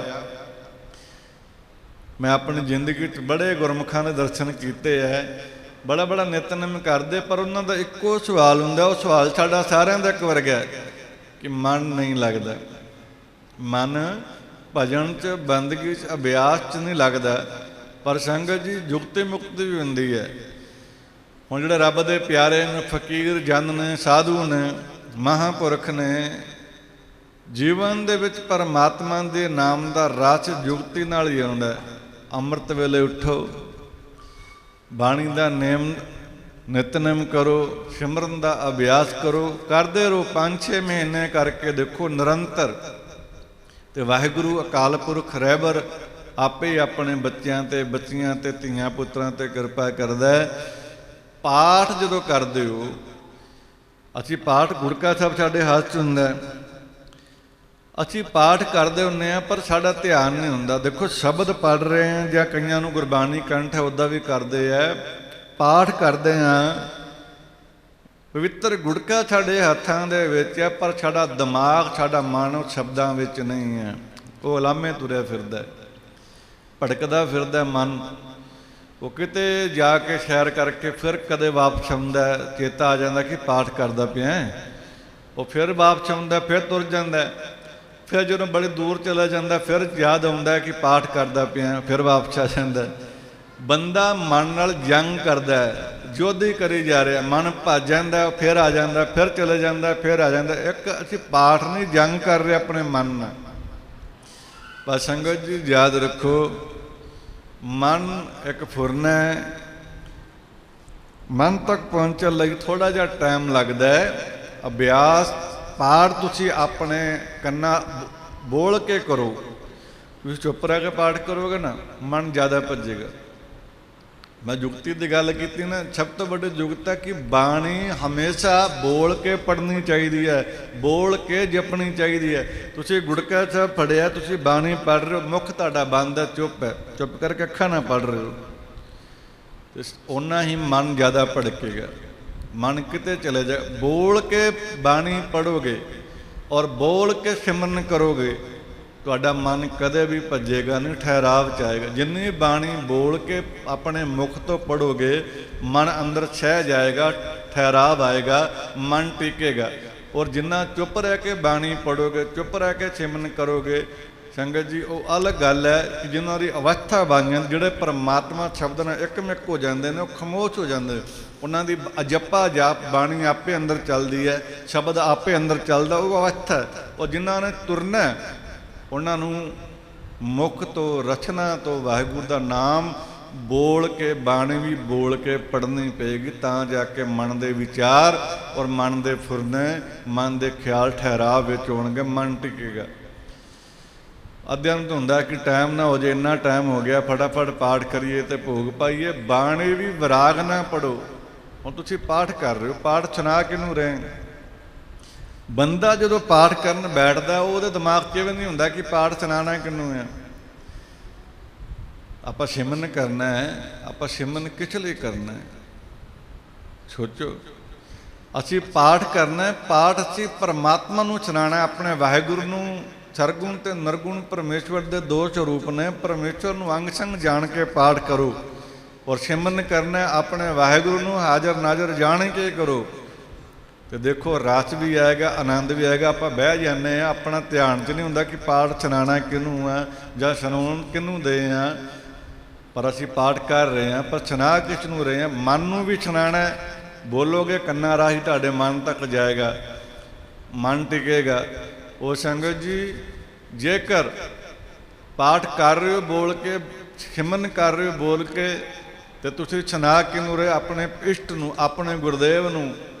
ਮੈਂ ਆਪਣੀ ਜ਼ਿੰਦਗੀ 'ਚ ਬੜੇ ਗੁਰਮੁਖਾਂ ਦੇ ਦਰਸ਼ਨ ਕੀਤੇ ਹੈ, ਬੜਾ ਨਿਤਨੇਮ ਕਰਦੇ, ਪਰ ਉਹਨਾਂ ਦਾ ਇੱਕੋ ਸਵਾਲ ਹੁੰਦਾ। ਉਹ ਸਵਾਲ ਸਾਡਾ ਸਾਰਿਆਂ ਦਾ ਇੱਕ ਵਰਗਾ ਕਿ ਮਨ ਨਹੀਂ ਲੱਗਦਾ। ਮਨ ਭਜਨ 'ਚ, ਬੰਦਗੀ 'ਚ, ਅਭਿਆਸ 'ਚ ਨਹੀਂ ਲੱਗਦਾ। ਪਰ ਸੰਗਤ ਜੀ, ਜੁਗਤੀ ਮੁਕਤੀ ਵੀ ਹੁੰਦੀ ਹੈ। ਹੁਣ ਜਿਹੜੇ ਰੱਬ ਦੇ ਪਿਆਰੇ ਨੇ, ਫਕੀਰ ਜਨ ਨੇ, ਸਾਧੂ ਨੇ, ਮਹਾਂਪੁਰਖ ਨੇ, ਜੀਵਨ ਦੇ ਵਿੱਚ ਪਰਮਾਤਮਾ ਦੇ ਨਾਮ ਦਾ ਰਸ ਜੁਗਤੀ ਨਾਲ ਹੀ ਆਉਂਦਾ। ਅੰਮ੍ਰਿਤ ਵੇਲੇ ਉੱਠੋ, ਬਾਣੀ ਦਾ ਨੇਮ ਨਿਤਨੇਮ ਕਰੋ, ਸਿਮਰਨ ਦਾ ਅਭਿਆਸ ਕਰੋ, ਕਰਦੇ ਰਹੋ। 5-6 ਮਹੀਨੇ ਕਰਕੇ ਦੇਖੋ ਨਿਰੰਤਰ, ਤੇ ਵਾਹਿਗੁਰੂ ਅਕਾਲ ਪੁਰਖ ਰਹਿਬਰ ਆਪੇ ਹੀ ਆਪਣੇ ਬੱਚਿਆਂ ਤੇ, ਬੱਚੀਆਂ ਤੇ, ਧੀਆਂ ਪੁੱਤਰਾਂ ਤੇ ਕਿਰਪਾ ਕਰਦਾ ਹੈ। ਪਾਠ ਜਦੋਂ ਕਰਦੇ ਹੋ, ਅਸੀਂ ਪਾਠ ਗੁੜਕਾ ਸਾਹਿਬ ਸਾਡੇ ਹੱਥ 'ਚ ਹੁੰਦਾ, ਅਸੀਂ ਪਾਠ ਕਰਦੇ ਹੁੰਦੇ ਹਾਂ, ਪਰ ਸਾਡਾ ਧਿਆਨ ਨਹੀਂ ਹੁੰਦਾ। ਦੇਖੋ, ਸ਼ਬਦ ਪੜ੍ਹ ਰਹੇ ਹਾਂ ਜਾਂ ਕਈਆਂ ਨੂੰ ਗੁਰਬਾਣੀ ਕੰਠ ਹੈ, ਉੱਦਾਂ ਵੀ ਕਰਦੇ ਹੈ। ਪਾਠ ਕਰਦੇ ਹਾਂ, ਪਵਿੱਤਰ ਗੁਟਕਾ ਸਾਡੇ ਹੱਥਾਂ ਦੇ ਵਿੱਚ ਹੈ, ਪਰ ਸਾਡਾ ਦਿਮਾਗ, ਸਾਡਾ ਮਨ ਉਹ ਸ਼ਬਦਾਂ ਵਿੱਚ ਨਹੀਂ ਹੈ। ਉਹ ਉਲਾਮੇ ਤੁਰਿਆ ਫਿਰਦਾ, ਭਟਕਦਾ ਫਿਰਦਾ ਮਨ। ਉਹ ਕਿਤੇ ਜਾ ਕੇ ਸੈਰ ਕਰਕੇ ਫਿਰ ਕਦੇ ਵਾਪਸ ਆਉਂਦਾ, ਚੇਤਾ ਆ ਜਾਂਦਾ ਕਿ ਪਾਠ ਕਰਦਾ ਪਿਆ। ਉਹ ਫਿਰ ਵਾਪਸ ਆਉਂਦਾ, ਫਿਰ ਤੁਰ ਜਾਂਦਾ। ਫਿਰ ਜਦੋਂ ਬੜੀ ਦੂਰ ਚਲਾ ਜਾਂਦਾ, ਫਿਰ ਯਾਦ ਆਉਂਦਾ ਕਿ ਪਾਠ ਕਰਦਾ ਪਿਆ, ਫਿਰ ਵਾਪਸ ਆ ਜਾਂਦਾ। ਬੰਦਾ ਮਨ ਨਾਲ ਜੰਗ ਕਰਦਾ, ਯੁੱਧ ਹੀ ਕਰੀ ਜਾ ਰਿਹਾ। ਮਨ ਭੱਜ ਜਾਂਦਾ, ਫਿਰ ਆ ਜਾਂਦਾ, ਫਿਰ ਚਲੇ ਜਾਂਦਾ, ਫਿਰ ਆ ਜਾਂਦਾ। ਇੱਕ ਅਸੀਂ ਪਾਠ ਨਹੀਂ, ਜੰਗ ਕਰ ਰਹੇ ਆਪਣੇ ਮਨ ਨਾਲ। ਪਰ ਸੰਗਤ ਜੀ ਯਾਦ ਰੱਖੋ, ਮਨ ਇੱਕ ਫੁਰਨਾ ਹੈ। ਮਨ ਤੱਕ ਪਹੁੰਚਣ ਲਈ ਥੋੜ੍ਹਾ ਜਿਹਾ ਟਾਈਮ ਲੱਗਦਾ ਹੈ। ਅਭਿਆਸ ਪਾਠ ਤੁਸੀਂ ਆਪਣੇ ਕੰਨਾਂ ਬੋਲ ਕੇ ਕਰੋ। ਤੁਸੀਂ ਚੁੱਪ ਰਹਿ ਕੇ ਪਾਠ ਕਰੋਗੇ ਨਾ, ਮਨ ਜ਼ਿਆਦਾ ਭੱਜੇਗਾ। ਮੈਂ ਜੁਗਤੀ ਦੀ ਗੱਲ ਕੀਤੀ ਨਾ, ਸਭ ਤੋਂ ਵੱਡੀ ਜੁਗਤ ਹੈ ਕਿ ਬਾਣੀ ਹਮੇਸ਼ਾ ਬੋਲ ਕੇ ਪੜ੍ਹਨੀ ਚਾਹੀਦੀ ਹੈ, ਬੋਲ ਕੇ ਜਪਣੀ ਚਾਹੀਦੀ ਹੈ। ਤੁਸੀਂ ਗੁਟਕਾ ਸਾਹਿਬ ਫੜਿਆ, ਤੁਸੀਂ ਬਾਣੀ ਪੜ੍ਹ ਰਹੇ ਹੋ, ਮੁੱਖ ਤੁਹਾਡਾ ਬੰਦ ਹੈ, ਚੁੱਪ ਹੈ, ਚੁੱਪ ਕਰਕੇ ਅੱਖਾਂ ਨਾਲ ਪੜ੍ਹ ਰਹੇ ਹੋ, ਤੇ ਓਨਾ ਹੀ ਮਨ ਜ਼ਿਆਦਾ ਭੜਕੇਗਾ। ਮਨ ਕਿਤੇ ਚਲੇ ਜਾ। ਬੋਲ ਕੇ ਬਾਣੀ ਪੜ੍ਹੋਗੇ ਔਰ ਬੋਲ ਕੇ ਸਿਮਰਨ ਕਰੋਗੇ, ਤੁਹਾਡਾ ਮਨ ਕਦੇ ਵੀ ਭੱਜੇਗਾ ਨਹੀਂ, ਠਹਿਰਾਵ 'ਚ ਆਏਗਾ। ਜਿੰਨੀ ਬਾਣੀ ਬੋਲ ਕੇ ਆਪਣੇ ਮੁਖ ਤੋਂ ਪੜ੍ਹੋਗੇ, ਮਨ ਅੰਦਰ ਛਹਿ ਜਾਏਗਾ, ਠਹਿਰਾਵ ਆਏਗਾ, ਮਨ ਟਿਕੇਗਾ। ਔਰ ਜਿੰਨਾ ਚੁੱਪ ਰਹਿ ਕੇ ਬਾਣੀ ਪੜ੍ਹੋਗੇ, ਚੁੱਪ ਰਹਿ ਕੇ ਸਿਮਰਨ ਕਰੋਗੇ, ਸੰਗਤ ਜੀ ਉਹ ਅਲੱਗ ਗੱਲ ਹੈ ਕਿ ਜਿਨ੍ਹਾਂ ਦੀ ਅਵਸਥਾ ਬਣ ਜਾਂਦੀ, ਜਿਹੜੇ ਪਰਮਾਤਮਾ ਸ਼ਬਦ ਨਾਲ ਇੱਕਮਿਕ ਹੋ ਜਾਂਦੇ ਨੇ, ਉਹ ਖਾਮੋਸ਼ ਹੋ ਜਾਂਦੇ। ਉਹਨਾਂ ਦੀ ਅਜੱਪਾ ਜਾਪ ਬਾਣੀ ਆਪੇ ਅੰਦਰ ਚੱਲਦੀ ਹੈ, ਸ਼ਬਦ ਆਪੇ ਅੰਦਰ ਚੱਲਦਾ, ਉਹ ਅਵਸਥਾ। ਉਹ ਜਿਨ੍ਹਾਂ ਨੇ ਤੁਰਨਾ, ਉਹਨਾਂ ਨੂੰ ਮੁੱਖ ਤੋਂ, ਰਚਨਾ ਤੋਂ ਵਾਹਿਗੁਰੂ ਦਾ ਨਾਮ ਬੋਲ ਕੇ, ਬਾਣੀ ਵੀ ਬੋਲ ਕੇ ਪੜ੍ਹਨੀ ਪਏਗੀ, ਤਾਂ ਜਾ ਕੇ ਮਨ ਦੇ ਵਿਚਾਰ ਔਰ ਮਨ ਦੇ ਫੁਰਨੇ, ਮਨ ਦੇ ਖਿਆਲ ਠਹਿਰਾਵ ਵਿੱਚ ਹੋਣਗੇ, ਮਨ ਟਿਕੇਗਾ। ਅਧਿਅੰਤ ਹੁੰਦਾ ਕਿ ਟਾਈਮ ਨਾ ਹੋ ਜਾਏ, ਇੰਨਾ ਟਾਈਮ ਹੋ ਗਿਆ, ਫਟਾਫਟ ਪਾਠ ਕਰੀਏ ਅਤੇ ਭੋਗ ਪਾਈਏ। ਬਾਣੀ ਵੀ ਵਿਰਾਗ ਨਾ ਪੜ੍ਹੋ। ਹੁਣ ਤੁਸੀਂ ਪਾਠ ਕਰ ਰਹੇ ਹੋ, ਪਾਠ ਸੁਣਾ ਕਿਹਨੂੰ ਰਹੇ? ਬੰਦਾ ਜਦੋਂ ਪਾਠ ਕਰਨ ਬੈਠਦਾ, ਉਹਦੇ ਦਿਮਾਗ 'ਚ ਵੀ ਨਹੀਂ ਹੁੰਦਾ ਕਿ ਪਾਠ ਸੁਣਾਉਣਾ ਕਿਹਨੂੰ ਹੈ। ਆਪਾਂ ਸਿਮਰਨ ਕਰਨਾ ਹੈ, ਆਪਾਂ ਸਿਮਰਨ ਕਿਸ ਲਈ ਕਰਨਾ ਹੈ? ਸੋਚੋ। ਅਸੀਂ ਪਾਠ ਕਰਨਾ, ਪਾਠ ਅਸੀਂ ਪਰਮਾਤਮਾ ਨੂੰ ਸੁਣਾਉਣਾ, ਆਪਣੇ ਵਾਹਿਗੁਰੂ ਨੂੰ। ਸਰਗੁਣ ਅਤੇ ਨਿਰਗੁਣ ਪਰਮੇਸ਼ਵਰ ਦੇ ਦੋ ਸਰੂਪ ਨੇ। ਪਰਮੇਸ਼ਵਰ ਨੂੰ ਅੰਗ ਸੰਗ ਜਾਣ ਕੇ ਪਾਠ ਕਰੋ, ਔਰ ਸਿਮਰਨ ਕਰਨਾ ਆਪਣੇ ਵਾਹਿਗੁਰੂ ਨੂੰ ਹਾਜ਼ਰ ਨਾਜ਼ਰ ਜਾਣ ਕੇ ਕਰੋ। ਅਤੇ ਦੇਖੋ ਰਸ ਵੀ ਆਏਗਾ, ਆਨੰਦ ਵੀ ਆਏਗਾ। ਆਪਾਂ ਬਹਿ ਜਾਂਦੇ ਹਾਂ, ਆਪਣਾ ਧਿਆਨ 'ਚ ਨਹੀਂ ਹੁੰਦਾ ਕਿ ਪਾਠ ਸੁਣਾਉਣਾ ਕਿਹਨੂੰ ਆ ਜਾਂ ਸੁਣਾਉਣ ਕਿਹਨੂੰ ਦੇ ਆ। ਪਰ ਅਸੀਂ ਪਾਠ ਕਰ ਰਹੇ ਹਾਂ, ਪਰ ਸੁਣਾ ਕਿਸ ਨੂੰ ਰਹੇ ਹਾਂ? ਮਨ ਨੂੰ ਵੀ ਸੁਣਾਉਣਾ। ਬੋਲੋਗੇ ਕੰਨਾਂ ਰਾਹੀਂ ਤੁਹਾਡੇ ਮਨ ਤੱਕ ਜਾਏਗਾ, ਮਨ ਟਿਕੇਗਾ। ਉਹ ਸੰਗਤ ਜੀ, ਜੇਕਰ ਪਾਠ ਕਰ ਰਹੇ ਹੋ ਬੋਲ ਕੇ, ਸਿਮਰਨ ਕਰ ਰਹੇ ਹੋ ਬੋਲ ਕੇ, ਅਤੇ ਤੁਸੀਂ ਸੁਣਾ ਕਿਹਨੂੰ ਰਹੇ? ਆਪਣੇ ਇਸ਼ਟ ਨੂੰ, ਆਪਣੇ ਗੁਰਦੇਵ ਨੂੰ,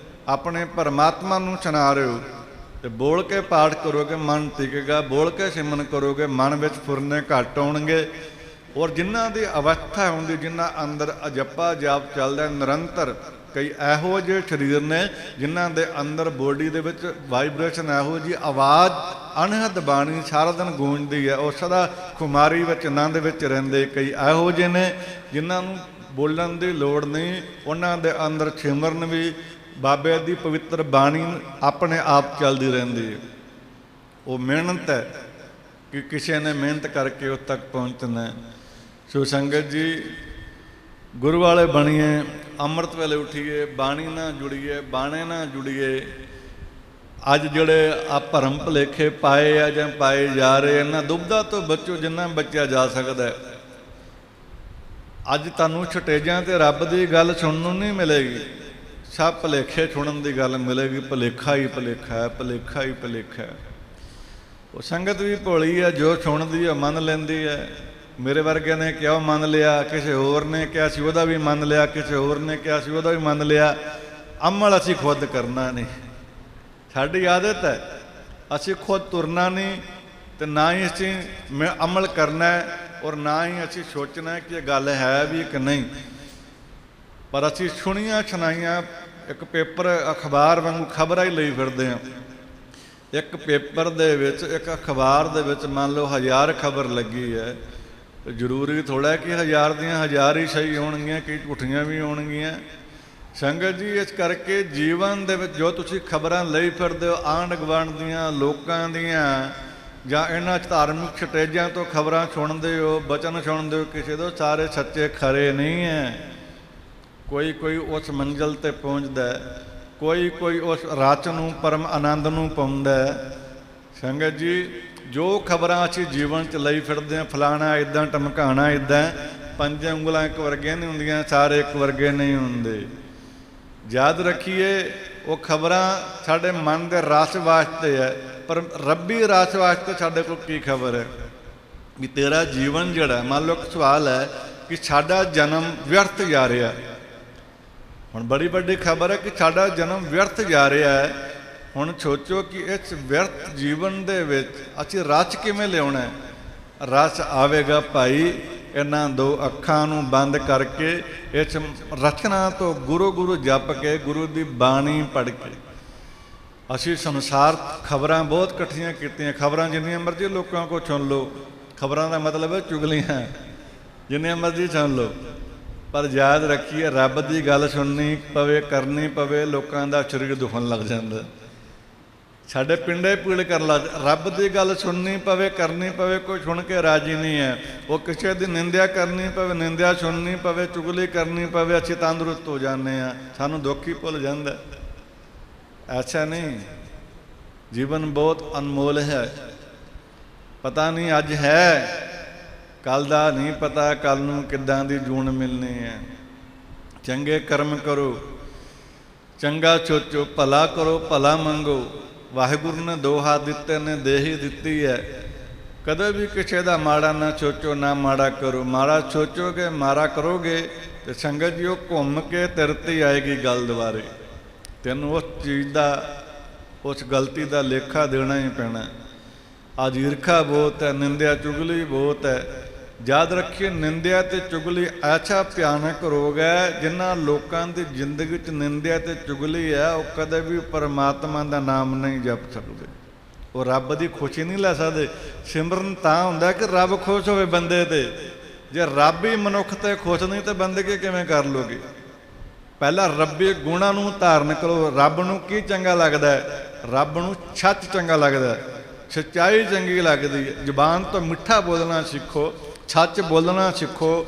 ਆਪਣੇ ਪਰਮਾਤਮਾ ਨੂੰ ਸੁਣਾ ਰਹੇ ਹੋ। ਅਤੇ ਬੋਲ ਕੇ ਪਾਠ ਕਰੋਗੇ, ਮਨ ਟਿਕੇਗਾ। ਬੋਲ ਕੇ ਸਿਮਰਨ ਕਰੋਗੇ, ਮਨ ਵਿੱਚ ਫੁਰਨੇ ਘੱਟ ਆਉਣਗੇ। ਔਰ ਜਿਨ੍ਹਾਂ ਦੀ ਅਵਸਥਾ ਹੁੰਦੀ, ਜਿਨ੍ਹਾਂ ਅੰਦਰ ਅਜੱਪਾ ਜਾਪ ਚੱਲਦਾ ਨਿਰੰਤਰ, ਕਈ ਇਹੋ ਜਿਹੇ ਸਰੀਰ ਨੇ ਜਿਨ੍ਹਾਂ ਦੇ ਅੰਦਰ ਬੋਡੀ ਦੇ ਵਿੱਚ ਵਾਈਬ੍ਰੇਸ਼ਨ, ਇਹੋ ਜਿਹੀ ਆਵਾਜ਼, ਅਣਹਦ ਬਾਣੀ ਸਾਰਾ ਦਿਨ ਗੂੰਜਦੀ ਹੈ, ਉਹ ਸਦਾ ਖੁਮਾਰੀ ਵਿੱਚ, ਆਨੰਦ ਵਿੱਚ ਰਹਿੰਦੇ। ਕਈ ਇਹੋ ਜਿਹੇ ਨੇ ਜਿਨ੍ਹਾਂ ਨੂੰ ਬੋਲਣ ਦੀ ਲੋੜ ਨਹੀਂ, ਉਹਨਾਂ ਦੇ ਅੰਦਰ ਸਿਮਰਨ ਵੀ, ਬਾਬੇ ਦੀ ਪਵਿੱਤਰ ਬਾਣੀ ਆਪਣੇ ਆਪ ਚੱਲਦੀ ਰਹਿੰਦੀ ਹੈ। ਉਹ ਮਿਹਨਤ ਹੈ ਕਿ ਕਿਸੇ ਨੇ ਮਿਹਨਤ ਕਰਕੇ ਉਸ ਤੱਕ ਪਹੁੰਚਣਾ। ਸੋ ਸੰਗਤ ਜੀ, ਗੁਰੂ ਵਾਲੇ ਬਣੀਏ, ਅੰਮ੍ਰਿਤ ਵੇਲੇ ਉੱਠੀਏ, ਬਾਣੀ ਨਾਲ ਜੁੜੀਏ, ਬਾਣੇ ਨਾਲ ਜੁੜੀਏ। ਅੱਜ ਜਿਹੜੇ ਆ ਭਰਮ ਭੁਲੇਖੇ ਪਾਏ ਆ ਜਾਂ ਪਾਏ ਜਾ ਰਹੇ, ਇਹਨਾਂ ਦੁਬਦਾ ਤੋਂ ਬਚੋ ਜਿੰਨਾ ਬਚਿਆ ਜਾ ਸਕਦਾ। ਅੱਜ ਤੁਹਾਨੂੰ ਸਟੇਜਾਂ 'ਤੇ ਰੱਬ ਦੀ ਗੱਲ ਸੁਣਨ ਨੂੰ ਨਹੀਂ ਮਿਲੇਗੀ, ਸਭ ਭੁਲੇਖੇ ਸੁਣਨ ਦੀ ਗੱਲ ਮਿਲੇਗੀ। ਭੁਲੇਖਾ ਹੀ ਭੁਲੇਖਾ ਹੈ, ਭੁਲੇਖਾ ਹੀ ਭੁਲੇਖਾ ਹੈ। ਉਹ ਸੰਗਤ ਵੀ ਭੋਲੀ ਹੈ, ਜੋ ਸੁਣਦੀ ਹੈ ਮੰਨ ਲੈਂਦੀ ਹੈ। ਮੇਰੇ ਵਰਗੇ ਨੇ ਕਿਉਂ ਮੰਨ ਲਿਆ, ਕਿਸੇ ਹੋਰ ਨੇ ਕਿਹਾ ਸੀ ਉਹਦਾ ਵੀ ਮੰਨ ਲਿਆ, ਕਿਸੇ ਹੋਰ ਨੇ ਕਿਹਾ ਸੀ ਉਹਦਾ ਵੀ ਮੰਨ ਲਿਆ। ਅਮਲ ਅਸੀਂ ਖੁਦ ਕਰਨਾ ਨਹੀਂ, ਸਾਡੀ ਆਦਤ ਹੈ। ਅਸੀਂ ਖੁਦ ਤੁਰਨਾ ਨਹੀਂ, ਅਤੇ ਨਾ ਹੀ ਅਸੀਂ ਅਮਲ ਕਰਨਾ, ਔਰ ਨਾ ਹੀ ਅਸੀਂ ਸੋਚਣਾ ਕਿ ਇਹ ਗੱਲ ਹੈ ਵੀ ਕਿ ਨਹੀਂ। ਪਰ ਅਸੀਂ ਸੁਣੀਆਂ ਸੁਣਾਈਆਂ ਇੱਕ ਪੇਪਰ ਅਖਬਾਰ ਵਾਂਗੂ ਖਬਰਾਂ ਹੀ ਲਈ ਫਿਰਦੇ ਹਾਂ। ਇੱਕ ਪੇਪਰ ਦੇ ਵਿੱਚ, ਇੱਕ ਅਖਬਾਰ ਦੇ ਵਿੱਚ ਮੰਨ ਲਓ 1000 ਖਬਰ ਲੱਗੀ ਹੈ, ਜ਼ਰੂਰੀ ਥੋੜ੍ਹਾ ਕਿ 1000 ਦੀਆਂ 1000 ਹੀ ਸਹੀ ਹੋਣਗੀਆਂ, ਕਈ ਝੂਠੀਆਂ ਵੀ ਹੋਣਗੀਆਂ। ਸੰਗਤ ਜੀ ਇਸ ਕਰਕੇ ਜੀਵਨ ਦੇ ਵਿੱਚ ਜੋ ਤੁਸੀਂ ਖਬਰਾਂ ਲਈ ਫਿਰਦੇ ਹੋ ਆਂਢ ਗੁਆਂਢ ਦੀਆਂ, ਲੋਕਾਂ ਦੀਆਂ, ਜਾਂ ਇਹਨਾਂ ਧਾਰਮਿਕ ਸਟੇਜਾਂ ਤੋਂ ਖਬਰਾਂ ਸੁਣਦੇ ਹੋ, ਬਚਨ ਸੁਣਦੇ ਹੋ ਕਿਸੇ ਤੋਂ, ਸਾਰੇ ਸੱਚੇ ਖਰੇ ਨਹੀਂ ਹੈ। ਕੋਈ ਕੋਈ ਉਸ ਮੰਜ਼ਿਲ 'ਤੇ ਪਹੁੰਚਦਾ, ਕੋਈ ਕੋਈ ਉਸ ਰਚ ਨੂੰ, ਪਰਮ ਆਨੰਦ ਨੂੰ ਪਾਉਂਦਾ। ਸੰਗਤ ਜੀ ਜੋ ਖਬਰਾਂ ਅਸੀਂ ਜੀਵਨ 'ਚ ਲਈ ਫਿਰਦੇ ਹਾਂ, ਫਲਾਣਾ ਇੱਦਾਂ, ਧਮਕਾਣਾ ਇੱਦਾਂ, ਪੰਜ ਉਂਗਲਾਂ ਇੱਕ ਵਰਗੀਆਂ ਨਹੀਂ ਹੁੰਦੀਆਂ, ਸਾਰੇ ਇੱਕ ਵਰਗੇ ਨਹੀਂ ਹੁੰਦੇ। ਯਾਦ ਰੱਖੀਏ ਉਹ ਖਬਰਾਂ ਸਾਡੇ ਮਨ ਦੇ ਰਸ ਵਾਸਤੇ ਹੈ, ਪਰ ਰੱਬੀ ਰਸ ਵਾਸਤੇ ਸਾਡੇ ਕੋਲ ਕੀ ਖਬਰ ਹੈ ਵੀ ਤੇਰਾ ਜੀਵਨ ਜਿਹੜਾ, ਮੰਨ ਲਓ ਇੱਕ ਸਵਾਲ ਹੈ ਕਿ ਸਾਡਾ ਜਨਮ ਵਿਅਰਥ ਜਾ ਰਿਹਾ। ਹੁਣ ਬੜੀ ਵੱਡੀ ਖਬਰ ਹੈ ਕਿ ਸਾਡਾ ਜਨਮ ਵਿਅਰਥ ਜਾ ਰਿਹਾ ਹੈ। ਹੁਣ ਸੋਚੋ ਕਿ ਇਸ ਵਿਅਰਥ ਜੀਵਨ ਦੇ ਵਿੱਚ ਅਸੀਂ ਰਸ ਕਿਵੇਂ ਲਿਆਉਣਾ ਹੈ? ਰਸ ਆਵੇਗਾ ਭਾਈ ਇਹਨਾਂ ਦੋ ਅੱਖਾਂ ਨੂੰ ਬੰਦ ਕਰਕੇ, ਇਸ ਰਚਨਾ ਤੋਂ ਗੁਰੂ ਗੁਰੂ ਜਪ ਕੇ, ਗੁਰੂ ਦੀ ਬਾਣੀ ਪੜ੍ਹ ਕੇ। ਅਸੀਂ ਸੰਸਾਰ ਖਬਰਾਂ ਬਹੁਤ ਇਕੱਠੀਆਂ ਕੀਤੀਆਂ, ਖਬਰਾਂ ਜਿੰਨੀਆਂ ਮਰਜ਼ੀ ਲੋਕਾਂ ਕੋਲ ਸੁਣ ਲਓ, ਖਬਰਾਂ ਦਾ ਮਤਲਬ ਹੈ ਚੁਗਲੀਆਂ, ਜਿੰਨੀਆਂ ਮਰਜ਼ੀ ਸੁਣ ਲਓ, ਪਰ ਯਾਦ ਰੱਖੀਏ ਰੱਬ ਦੀ ਗੱਲ ਸੁਣਨੀ ਪਵੇ, ਕਰਨੀ ਪਵੇ, ਲੋਕਾਂ ਦਾ ਸਰੀਰ ਦੁਖਣ ਲੱਗ ਜਾਂਦਾ, ਸਾਡੇ ਪਿੰਡੇ ਪੀੜ ਕਰਨ ਲੱਗ। ਰੱਬ ਦੀ ਗੱਲ ਸੁਣਨੀ ਪਵੇ, ਕਰਨੀ ਪਵੇ, ਕੋਈ ਸੁਣ ਕੇ ਰਾਜੀ ਨਹੀਂ ਹੈ। ਉਹ ਕਿਸੇ ਦੀ ਨਿੰਦਿਆ ਕਰਨੀ ਪਵੇ, ਨਿੰਦਿਆ ਸੁਣਨੀ ਪਵੇ, ਚੁਗਲੀ ਕਰਨੀ ਪਵੇ, ਅਸੀਂ ਤੰਦਰੁਸਤ ਹੋ ਜਾਂਦੇ ਹਾਂ, ਸਾਨੂੰ ਦੁੱਖ ਹੀ ਭੁੱਲ ਜਾਂਦਾ। ਐਸਾ ਨਹੀਂ, ਜੀਵਨ ਬਹੁਤ ਅਨਮੋਲ ਹੈ। ਪਤਾ ਨਹੀਂ ਅੱਜ ਹੈ, ਕੱਲ੍ਹ ਦਾ ਨਹੀਂ ਪਤਾ, ਕੱਲ੍ਹ ਨੂੰ ਕਿੱਦਾਂ ਦੀ ਜੂਨ ਮਿਲਣੀ ਹੈ। ਚੰਗੇ ਕਰਮ ਕਰੋ, ਚੰਗਾ ਸੋਚੋ, ਭਲਾ ਕਰੋ, ਭਲਾ ਮੰਗੋ। ਵਾਹਿਗੁਰੂ ਨੇ ਦੋ ਹੱਥ ਦਿੱਤੇ ਨੇ, ਦੇਹ ਹੀ ਦਿੱਤੀ ਹੈ। ਕਦੇ ਵੀ ਕਿਸੇ ਦਾ ਮਾੜਾ ਨਾ ਸੋਚੋ, ਨਾ ਮਾੜਾ ਕਰੋ। ਮਾੜਾ ਸੋਚੋਗੇ, ਮਾੜਾ ਕਰੋਗੇ ਤੇ ਸੰਗਤ ਜੀ ਉਹ ਘੁੰਮ ਕੇ ਤੇਰੇ 'ਤੇ ਆਏਗੀ ਗੱਲ ਦੁਬਾਰੇ। ਤੈਨੂੰ ਉਸ ਚੀਜ਼ ਦਾ, ਉਸ ਗਲਤੀ ਦਾ ਲੇਖਾ ਦੇਣਾ ਹੀ ਪੈਣਾ। ਅੱਜ ਈਰਖਾ ਬਹੁਤ ਹੈ, ਨਿੰਦਿਆ ਚੁਗਲੀ ਬਹੁਤ ਹੈ। ਯਾਦ ਰੱਖੀਏ ਨਿੰਦਿਆ ਅਤੇ ਚੁਗਲੀ ਐਸਾ ਭਿਆਨਕ ਰੋਗ ਹੈ, ਜਿਨ੍ਹਾਂ ਲੋਕਾਂ ਦੀ ਜ਼ਿੰਦਗੀ 'ਚ ਨਿੰਦਿਆ ਅਤੇ ਚੁਗਲੀ ਹੈ, ਉਹ ਕਦੇ ਵੀ ਪਰਮਾਤਮਾ ਦਾ ਨਾਮ ਨਹੀਂ ਜਪ ਸਕਦੇ, ਉਹ ਰੱਬ ਦੀ ਖੁਸ਼ੀ ਨਹੀਂ ਲੈ ਸਕਦੇ। ਸਿਮਰਨ ਤਾਂ ਹੁੰਦਾ ਕਿ ਰੱਬ ਖੁਸ਼ ਹੋਵੇ ਬੰਦੇ 'ਤੇ। ਜੇ ਰੱਬ ਹੀ ਮਨੁੱਖ 'ਤੇ ਖੁਸ਼ ਨਹੀਂ ਤਾਂ ਬੰਦਗੀ ਕਿਵੇਂ ਕਰ ਲੋਗੇ? ਪਹਿਲਾਂ ਰੱਬੀ ਗੁਣਾਂ ਨੂੰ ਧਾਰਨ ਕਰੋ। ਰੱਬ ਨੂੰ ਕੀ ਚੰਗਾ ਲੱਗਦਾ ਹੈ? ਰੱਬ ਨੂੰ ਸੱਚ ਚੰਗਾ ਲੱਗਦਾ ਹੈ, ਸੱਚਾਈ ਚੰਗੀ ਲੱਗਦੀ ਹੈ। ਜ਼ੁਬਾਨ ਤੋਂ ਮਿੱਠਾ ਬੋਲਣਾ ਸਿੱਖੋ, ਸੱਚ ਬੋਲਣਾ ਸਿੱਖੋ,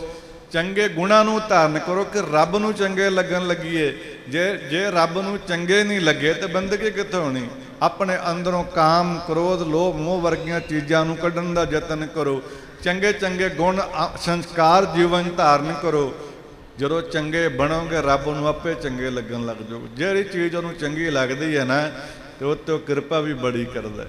ਚੰਗੇ ਗੁਣਾਂ ਨੂੰ ਧਾਰਨ ਕਰੋ ਕਿ ਰੱਬ ਨੂੰ ਚੰਗੇ ਲੱਗਣ ਲੱਗੀਏ। ਜੇ ਰੱਬ ਨੂੰ ਚੰਗੇ ਨਹੀਂ ਲੱਗੇ ਤਾਂ ਬੰਦਗੀ ਕਿੱਥੋਂ ਹੋਣੀ? ਆਪਣੇ ਅੰਦਰੋਂ ਕਾਮ, ਕ੍ਰੋਧ, ਲੋਭ, ਮੋਹ ਵਰਗੀਆਂ ਚੀਜ਼ਾਂ ਨੂੰ ਕੱਢਣ ਦਾ ਯਤਨ ਕਰੋ। ਚੰਗੇ ਚੰਗੇ ਗੁਣ, ਸੰਸਕਾਰ ਜੀਵਨ ਧਾਰਨ ਕਰੋ। ਜਦੋਂ ਚੰਗੇ ਬਣੋਗੇ ਰੱਬ ਨੂੰ ਆਪੇ ਚੰਗੇ ਲੱਗਣ ਲੱਗ ਜਾਓ। ਜਿਹੜੀ ਚੀਜ਼ ਉਹਨੂੰ ਚੰਗੀ ਲੱਗਦੀ ਹੈ ਨਾ, ਤੇ ਉਹ 'ਤੇ ਕਿਰਪਾ ਵੀ ਬੜੀ ਕਰਦਾ।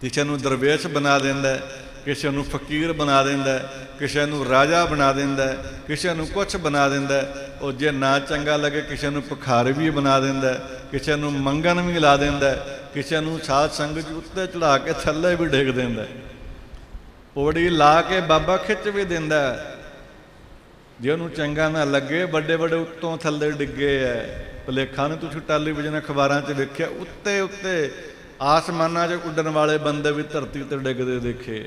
ਕਿਸੇ ਨੂੰ ਦਰਵੇਸ਼ ਬਣਾ ਦਿੰਦਾ, ਕਿਸੇ ਨੂੰ ਫਕੀਰ ਬਣਾ ਦਿੰਦਾ, ਕਿਸੇ ਨੂੰ ਰਾਜਾ ਬਣਾ ਦਿੰਦਾ, ਕਿਸੇ ਨੂੰ ਕੁਛ ਬਣਾ ਦਿੰਦਾ। ਉਹ ਜੇ ਨਾ ਚੰਗਾ ਲੱਗੇ ਕਿਸੇ ਨੂੰ ਭਿਖਾਰੀ ਵੀ ਬਣਾ ਦਿੰਦਾ, ਕਿਸੇ ਨੂੰ ਮੰਗਣ ਵੀ ਲਾ ਦਿੰਦਾ, ਕਿਸੇ ਨੂੰ ਸਾਧ ਸੰਗਤ ਉੱਤੇ ਚੜ੍ਹਾ ਕੇ ਥੱਲੇ ਵੀ ਡਿੱਗ ਦਿੰਦਾ, ਪੌੜੀ ਲਾ ਕੇ ਬਾਬਾ ਖਿੱਚ ਵੀ ਦਿੰਦਾ। ਜੇ ਉਹਨੂੰ ਚੰਗਾ ਨਾ ਲੱਗੇ, ਵੱਡੇ ਵੱਡੇ ਉੱਤੋਂ ਥੱਲੇ ਡਿੱਗੇ ਹੈ। ਭੁਲੇਖਾ ਨੂੰ ਤੁਸੀਂ ਟੈਲੀਵਿਜ਼ਨ ਅਖਬਾਰਾਂ 'ਚ ਵੇਖਿਆ, ਉੱਤੇ ਉੱਤੇ ਆਸਮਾਨਾਂ 'ਚ ਉੱਡਣ ਵਾਲੇ ਬੰਦੇ ਵੀ ਧਰਤੀ 'ਤੇ ਡਿੱਗਦੇ ਦੇਖੇ।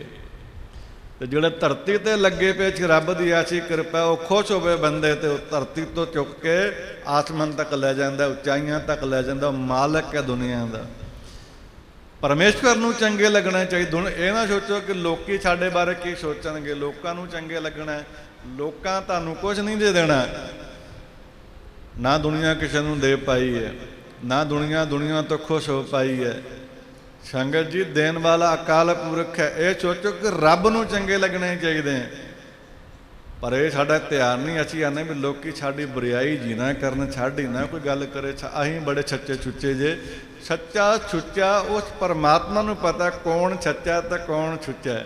ਤੇ ਜਿਹੜੇ ਧਰਤੀ 'ਤੇ ਲੱਗੇ ਪਏ ਸੀ, ਰੱਬ ਦੀ ਐਸੀ ਕਿਰਪਾ, ਉਹ ਖੁਸ਼ ਹੋਵੇ ਬੰਦੇ 'ਤੇ, ਉਹ ਧਰਤੀ ਤੋਂ ਚੁੱਕ ਕੇ ਆਸਮਾਨ ਤੱਕ ਲੈ ਜਾਂਦਾ, ਉੱਚਾਈਆਂ ਤੱਕ ਲੈ ਜਾਂਦਾ। ਉਹ ਮਾਲਕ ਹੈ ਦੁਨੀਆ ਦਾ। ਪਰਮੇਸ਼ਵਰ ਨੂੰ ਚੰਗੇ ਲੱਗਣਾ ਚਾਹੀਦਾ। ਹੁਣ ਇਹ ਨਾ ਸੋਚੋ ਕਿ ਲੋਕੀ ਸਾਡੇ ਬਾਰੇ ਕੀ ਸੋਚਣਗੇ, ਲੋਕਾਂ ਨੂੰ ਚੰਗੇ ਲੱਗਣਾ। ਲੋਕਾਂ ਤੁਹਾਨੂੰ ਕੁਝ ਨਹੀਂ ਦੇ ਦੇਣਾ, ਨਾ ਦੁਨੀਆ ਕਿਸੇ ਨੂੰ ਦੇ ਪਾਈ ਹੈ, ਨਾ ਦੁਨੀਆ ਤੋਂ ਖੁਸ਼ ਹੋ ਪਾਈ ਹੈ। ਸੰਗਤ ਜੀ ਦੇਣ ਵਾਲਾ ਅਕਾਲ ਪੁਰਖ ਹੈ। ਇਹ ਸੋਚੋ ਕਿ ਰੱਬ ਨੂੰ ਚੰਗੇ ਲੱਗਣੇ ਚਾਹੀਦੇ, ਪਰ ਇਹ ਸਾਡਾ ਧਿਆਨ ਨਹੀਂ। ਅਸੀਂ ਆਨੇ ਵੀ ਲੋਕੀ ਸਾਡੀ ਬੁਰਾਈ ਜੀ ਨਾ ਕਰਨ, ਸਾਡੀ ਨਾ ਕੋਈ ਗੱਲ ਕਰੇ। ਅਸੀਂ ਬੜੇ ਸੱਚੇ ਸੁੱਚੇ ਜੇ। ਸੱਚਾ ਸੁੱਚਾ ਉਸ ਪਰਮਾਤਮਾ ਨੂੰ ਪਤਾ ਕੌਣ ਸੱਚਾ ਤੇ ਕੌਣ ਸੁੱਚਾ ਹੈ,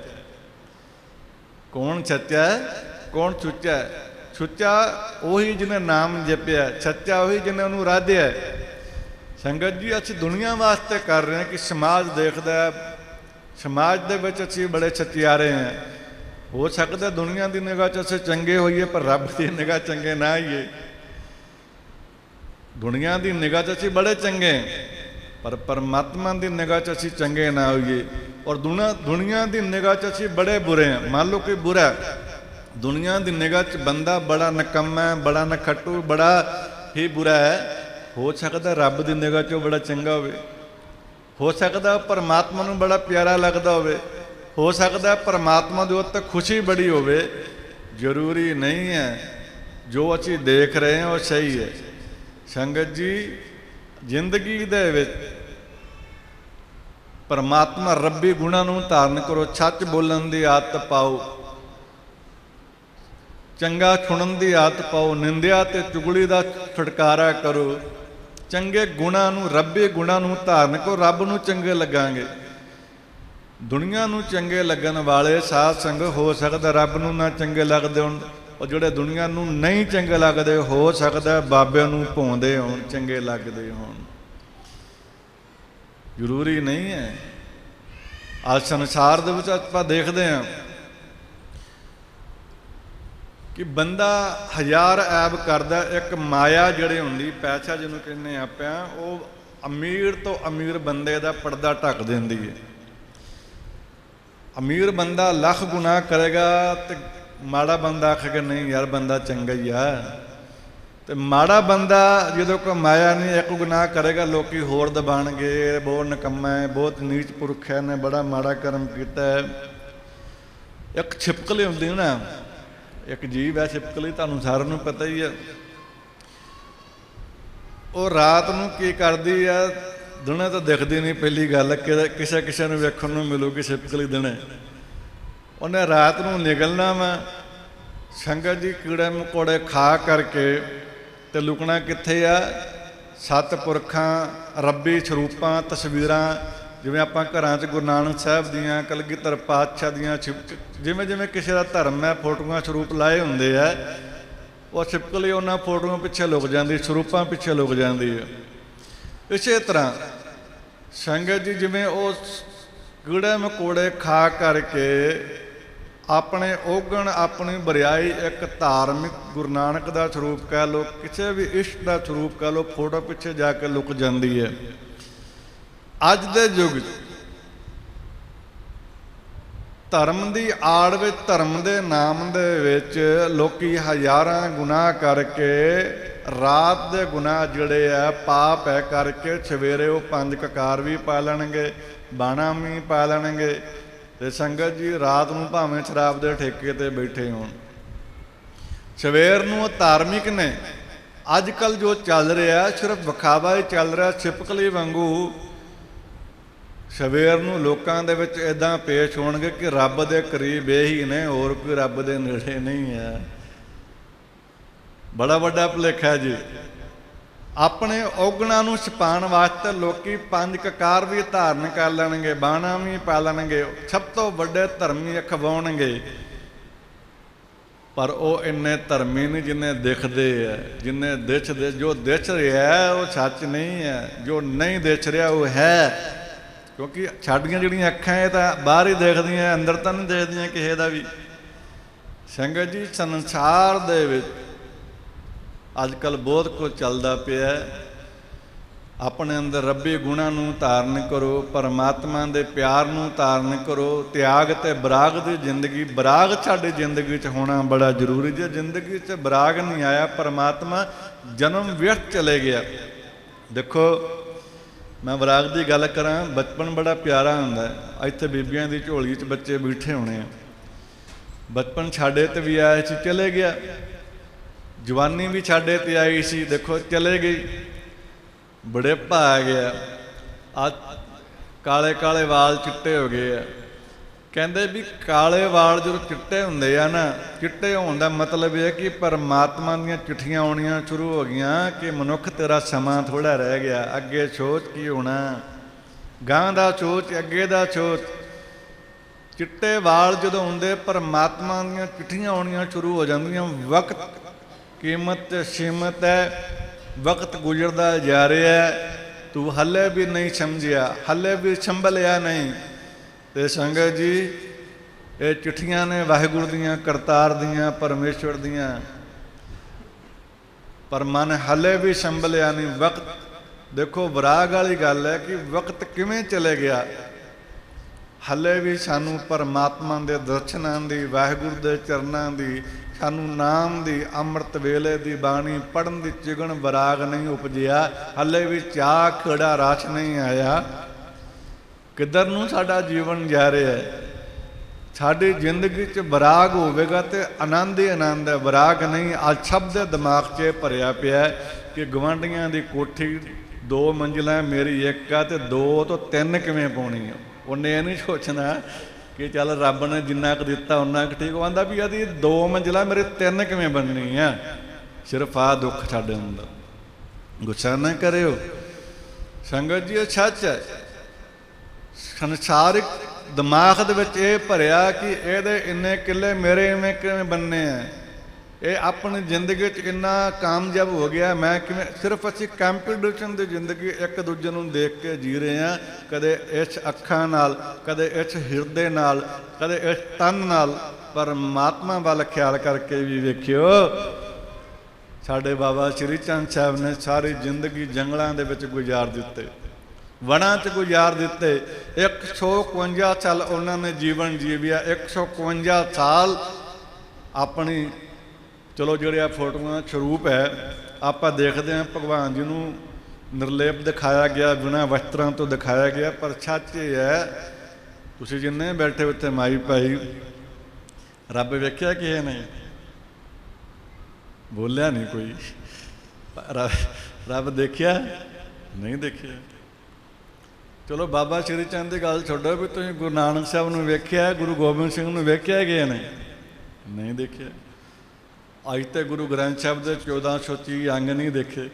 ਕੌਣ ਸੱਚਾ ਹੈ, ਕੌਣ ਸੁੱਚਾ ਹੈ। ਸੁੱਚਾ ਉਹੀ ਜਿਹਨੇ ਨਾਮ ਜਪਿਆ, ਸੱਚਾ ਉਹੀ ਜਿਹਨੇ ਉਹਨੂੰ ਰਾਧਿਆ। ਸੰਗਤ ਜੀ ਅਸੀਂ ਦੁਨੀਆ ਵਾਸਤੇ ਕਰ ਰਹੇ ਹਾਂ ਕਿ ਸਮਾਜ ਦੇਖਦਾ, ਸਮਾਜ ਦੇ ਵਿੱਚ ਅਸੀਂ ਬੜੇ ਸੱਚਿਆਰੇ ਹਾਂ। ਹੋ ਸਕਦਾ ਦੁਨੀਆ ਦੀ ਨਿਗਾਹ 'ਚ ਅਸੀਂ ਚੰਗੇ ਹੋਈਏ, ਪਰ ਰੱਬ ਦੀ ਨਿਗਾਹ ਚੰਗੇ ਨਾ ਆਈਏ। ਦੁਨੀਆ ਦੀ ਨਿਗਾਹ 'ਚ ਅਸੀਂ ਬੜੇ ਚੰਗੇ, ਪਰ ਪਰਮਾਤਮਾ ਦੀ ਨਿਗਾਹ 'ਚ ਅਸੀਂ ਚੰਗੇ ਨਾ ਹੋਈਏ। ਔਰ ਦੁਨੀਆ ਦੀ ਨਿਗਾਹ 'ਚ ਅਸੀਂ ਬੜੇ ਬੁਰੇ ਹਾਂ। ਮੰਨ ਲਓ ਕੋਈ ਬੁਰਾ, ਦੁਨੀਆ ਦੀ ਨਿਗਾਹ 'ਚ ਬੰਦਾ ਬੜਾ ਨਿਕੰਮਾ, ਬੜਾ ਨਖੱਟੂ, ਬੜਾ ही बुरा है, हो सकता रब की निगाह चो बड़ा चंगा हो सकता परमात्मा नूं बड़ा प्यारा लगता हो सकता परमात्मा के उत्ते खुशी बड़ी होवे। जरूरी नहीं है जो असी देख रहे हैं वो सही है। संगत जी, जिंदगी दे विच परमात्मा रब्बी गुणां नूं धारण करो, सच बोलन की आदत पाओ, चंगा सुनन की आदत पाओ, निंदिया ते चुगली का छुटकारा करो, चंगे गुणां नूं रब्बी गुणां नूं धारण करो, रब नूं चंगे लगांगे। दुनिया नूं चंगे लगन वाले साध संगत हो सकता रब नूं ना चंगे लगदे होण, और जिहड़े दुनिया नूं नहीं चंगे लगदे हो सकता बाबे नूं भौंदे होण, चंगे लगदे होण। जरूरी नहीं है। आज संसार दे विच आपां देखदे हां कि बंदा हज़ार ऐब करदा, एक माया जिहड़ी हुंदी पैसा जिहनूं कहने आपां, वो अमीर तो अमीर बंदे दा पर्दा ढक दिंदी है। अमीर बंदा लख गुनाह करेगा तो माड़ा बंदा आखेगा नहीं यार बंदा चंगा ही है, तो माड़ा बंदा जो कोई माया नहीं एक गुनाह करेगा लोग होर दबाणगे, बहुत निकम्मा है, बहुत नीच पुरख है, ने बड़ा माड़ा कर्म किया है। एक छिपकली होंदी ना, एक जीव है छिपकली, तुहानूं सारिआं नूं पता ही है। वो रात नूं की करदी है, दिने तो दिखती नहीं, पहली गल किसे किसे नूं वेखण नूं मिलूगी छिपकली दिने, उन्हें रात नूं निकलना वा। संगत जी, कीड़े मकोड़े खा करके ते लुकना कित्थे आ? सत पुरखां रब्बी सरूपां तस्वीरां, जिवें आपां घरां च गुरु नानक साहिब दियां, कलगीधर पातशाह दियां जिवें जिवें किसी का धर्म है फोटोआं सरूप लाए हुंदे आ, वो छिपकली उन्हां फोटोआं पिछे लुक जाती, सरूपां पिछे लुक जाती है। इस तरह संगत जी, जिवें वो कीड़े मकोड़े खा करके अपने ओगण अपनी बरियाई एक धार्मिक गुरु नानक का स्वरूप कह लो, किसी भी इष्ट का स्वरूप कह लो, फोटो पिछे जाके लुक जाती है। अज दे युग धर्म की आड़ विच, धर्म के नाम दे विच लोकी हज़ारां गुनाह करके, रात के गुनाह जिहड़े आ पाप है करके, सवेरे वो 5 ककार भी पा लैणगे, बाणा भी पा लैणगे, ते संगत जी रात नूं भावें शराब के ठेके ते बैठे होण, सवेर नूं धार्मिक ने। अजकल जो चल रहा सिर्फ विखावा ही चल रहा, छिपकली वांगू सवेर नूं लोकां दे विच इदां पेश होणगे कि रब दे करीब यही ने, होर कोई रब दे नेड़े नहीं है। बड़ा वड्डा भुलेखा जी। अपने औगणां नूं छुपाउण वास्ते लोकी 5 ककार भी धारण कर लैणगे, बाणा भी पा लैणगे, सब तो वड्डे धर्मी अखवाउणगे, पर वो इन्ने धर्मी नहीं जिन्ने दिखते है, जिन्ने दिखते। जो दिख रहा है वो सच नहीं है, जो नहीं दिख रहा वो है। क्योंकि साडियां जिहड़ियां अखां ये तां बाहर ही देखदियां, अंदर तां नहीं देखदियां किसे दा भी। संगत जी, संसार दे विच अजकल बहुत कुछ चलता पिया। अपने अंदर रब्बी गुणां नूं धारण करो, परमात्मा दे प्यार नूं धारण करो, त्याग ते बराग दी जिंदगी। बराग साडी जिंदगी च होना बड़ा जरूरी। जे जिंदगी च बराग नहीं आया, परमात्मा जन्म व्यर्थ चले गया। देखो मैं बराग की गल करा, बचपन बड़ा प्यारा हुंदा है। इत्थे बीबियां दी झोली च बच्चे बैठे होने, बचपन साडे ते भी आया सी, चले गया। जवानी भी साडे ते आई सी, देखो चले गई। बुढ़ेपा आ गया, आज काले काले वाल चिट्टे हो गए है। कहते भी काले वाल जो चिट्टे होंदे आ ना, चिट्टे होने का मतलब यह कि परमात्मा दीयां चिट्ठियां आउणियां शुरू हो गईयां कि मनुख तेरा समा थोड़ा रह गया, अगे सोच की होना, गां दा सोच, अगे दा सोच। चिट्टे वाल जो होंदे, परमात्मा दीयां चिट्ठियां आउणियां शुरू हो जांदियां। वक्त कीमत सीमत है, वक्त गुजरता जा रहा है, तू हले भी नहीं समझिया, हले भी संभलिया नहीं। तो संगत जी, ये चिट्ठियां ने वाहिगुरू दियां, करतार दियां, परमेश्वर दियां, पर मन हले भी संभलिया नहीं। वक्त देखो, विराग वाली गल है कि वक्त किवें चले गया। ਹਲੇ ਵੀ ਸਾਨੂੰ ਪਰਮਾਤਮਾ ਦੇ ਦਰਸ਼ਨਾਂ ਦੀ, ਵਾਹਿਗੁਰੂ ਦੇ ਚਰਨਾਂ ਦੀ, ਸਾਨੂੰ ਨਾਮ ਦੀ, ਅੰਮ੍ਰਿਤ ਵੇਲੇ ਦੀ ਬਾਣੀ ਪੜ੍ਹਨ ਦੀ ਚਿਗਣ ਵਿਰਾਗ ਨਹੀਂ ਉਪਜਿਆ। ਹਲੇ ਵੀ ਚਾਹ ਖੇੜਾ ਰਸ ਨਹੀਂ ਆਇਆ। ਕਿੱਧਰ ਨੂੰ ਸਾਡਾ ਜੀਵਨ ਜਾ ਰਿਹਾ ਹੈ? ਸਾਡੀ ਜ਼ਿੰਦਗੀ 'ਚ ਵਿਰਾਗ ਹੋਵੇਗਾ ਤੇ ਆਨੰਦ ਹੀ ਆਨੰਦ ਹੈ। ਵਿਰਾਗ ਨਹੀਂ। ਅੱਜ ਸਭ ਦੇ ਦਿਮਾਗ 'ਚ ਭਰਿਆ ਪਿਆ ਕਿ ਗਵਾਂਢੀਆਂ ਦੀ ਕੋਠੀ 2 ਮੰਜ਼ਿਲਾਂ, ਮੇਰੀ 1 ਆ, ਤੇ 2 ਤੋਂ 3 ਕਿਵੇਂ ਪਾਉਣੀ ਆ। ਉਹਨੇ ਇਹ ਨਹੀਂ ਸੋਚਣਾ ਕਿ ਚੱਲ ਰੱਬ ਨੇ ਜਿੰਨਾ ਕੁ ਦਿੱਤਾ ਉਨਾ ਕੁ ਠੀਕ। ਉਹ ਆਂਦਾ ਵੀ ਇਹਦੀ 2 ਮੰਜ਼ਿਲਾਂ, ਮੇਰੇ 3 ਕਿਵੇਂ ਬਣਨੀ ਆ। ਸਿਰਫ ਆ ਦੁੱਖ ਸਾਡੇ ਅੰਦਰ। ਗੁੱਸਾ ਨਾ ਕਰਿਓ ਸੰਗਤ ਜੀ, ਇਹ ਸੱਚ ਹੈ। ਸੰਸਾਰਿਕ ਦਿਮਾਗ ਦੇ ਵਿੱਚ ਇਹ ਭਰਿਆ ਕਿ ਇਹਦੇ ਇੰਨੇ ਕਿੱਲੇ, ਮੇਰੇ ਇਵੇਂ ਕਿਵੇਂ ਬਣਨੇ ਆ। ਇਹ ਆਪਣੀ ਜ਼ਿੰਦਗੀ 'ਚ ਇੰਨਾ ਕਾਮਯਾਬ ਹੋ ਗਿਆ, ਮੈਂ ਕਿਵੇਂ। ਸਿਰਫ ਅਸੀਂ ਕੰਪੀਟੀਸ਼ਨ ਦੀ ਜ਼ਿੰਦਗੀ ਇੱਕ ਦੂਜੇ ਨੂੰ ਦੇਖ ਕੇ ਜੀ ਰਹੇ ਹਾਂ। ਕਦੇ ਇਸ ਅੱਖਾਂ ਨਾਲ, ਕਦੇ ਇਸ ਹਿਰਦੇ ਨਾਲ, ਕਦੇ ਇਸ ਤਨ ਨਾਲ। ਪਰਮਾਤਮਾ ਵੱਲ ਖਿਆਲ ਕਰਕੇ ਵੀ ਵੇਖਿਓ। ਸਾਡੇ ਬਾਬਾ ਸ਼੍ਰੀ ਚੰਦ ਸਾਹਿਬ ਨੇ ਸਾਰੀ ਜ਼ਿੰਦਗੀ ਜੰਗਲਾਂ ਦੇ ਵਿੱਚ ਗੁਜ਼ਾਰ ਦਿੱਤੇ, ਵਣਾਂ 'ਚ ਗੁਜ਼ਾਰ ਦਿੱਤੇ। 151 ਸਾਲ ਉਹਨਾਂ ਨੇ ਜੀਵਨ ਜੀਵਿਆ। 151 ਸਾਲ ਆਪਣੀ, ਚਲੋ ਜਿਹੜੇ ਆ ਫੋਟੋਆਂ ਸਰੂਪ ਹੈ, ਆਪਾਂ ਦੇਖਦੇ ਹਾਂ ਭਗਵਾਨ ਜੀ ਨੂੰ ਨਿਰਲੇਪ ਦਿਖਾਇਆ ਗਿਆ, ਬਿਨਾਂ ਵਸਤਰਾਂ ਤੋਂ ਦਿਖਾਇਆ ਗਿਆ। ਪਰ ਸੱਚ ਇਹ ਹੈ, ਤੁਸੀਂ ਜਿੰਨੇ ਬੈਠੇ ਉੱਥੇ ਮਾਈ ਭਾਈ, ਰੱਬ ਵੇਖਿਆ ਕਿਸੇ ਨੇ? ਬੋਲਿਆ ਨਹੀਂ ਕੋਈ। ਰੱਬ ਦੇਖਿਆ ਨਹੀਂ? ਦੇਖਿਆ। ਚਲੋ ਬਾਬਾ ਸ਼੍ਰੀ ਚੰਦ ਦੀ ਗੱਲ ਛੱਡੋ, ਵੀ ਤੁਸੀਂ ਗੁਰੂ ਨਾਨਕ ਸਾਹਿਬ ਨੂੰ ਵੇਖਿਆ, ਗੁਰੂ ਗੋਬਿੰਦ ਸਿੰਘ ਨੂੰ ਵੇਖਿਆ ਗਏ ਨੇ? ਨਹੀਂ ਦੇਖਿਆ। ਅੱਜ ਤੇ ਗੁਰੂ ਗ੍ਰੰਥ ਸਾਹਿਬ ਦੇ 1430 ਅੰਗ ਨਹੀਂ ਦੇਖੇ।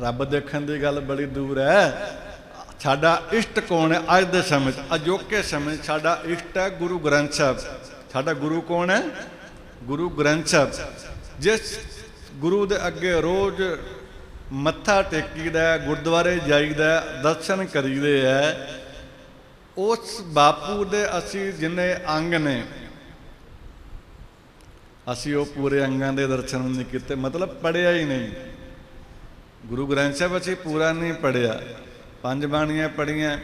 ਰੱਬ ਦੇਖਣ ਦੀ ਗੱਲ ਬੜੀ ਦੂਰ ਹੈ। ਸਾਡਾ ਇਸ਼ਟ ਕੌਣ ਹੈ? ਅੱਜ ਦੇ ਸਮੇਂ 'ਚ, ਅਜੋਕੇ ਸਮੇਂ 'ਚ ਸਾਡਾ ਇਸ਼ਟ ਹੈ ਗੁਰੂ ਗ੍ਰੰਥ ਸਾਹਿਬ। ਸਾਡਾ ਗੁਰੂ ਕੌਣ ਹੈ? ਗੁਰੂ ਗ੍ਰੰਥ ਸਾਹਿਬ। ਜਿਸ ਗੁਰੂ ਦੇ ਅੱਗੇ ਰੋਜ਼ ਮੱਥਾ ਟੇਕੀਦਾ, ਗੁਰਦੁਆਰੇ ਜਾਈਦਾ, ਦਰਸ਼ਨ ਕਰੀਦੇ ਹੈ, ਉਸ ਬਾਪੂ ਦੇ ਅਸੀਂ ਜਿੰਨੇ ਅੰਗ ਨੇ, ਅਸੀਂ ਉਹ ਪੂਰੇ ਅੰਗਾਂ ਦੇ ਦਰਸ਼ਨ ਨਹੀਂ ਕੀਤੇ। ਮਤਲਬ ਪੜ੍ਹਿਆ ਹੀ ਨਹੀਂ। ਗੁਰੂ ਗ੍ਰੰਥ ਸਾਹਿਬ ਅਸੀਂ ਪੂਰਾ ਨਹੀਂ ਪੜ੍ਹਿਆ। 5 ਬਾਣੀਆਂ ਪੜ੍ਹੀਆਂ,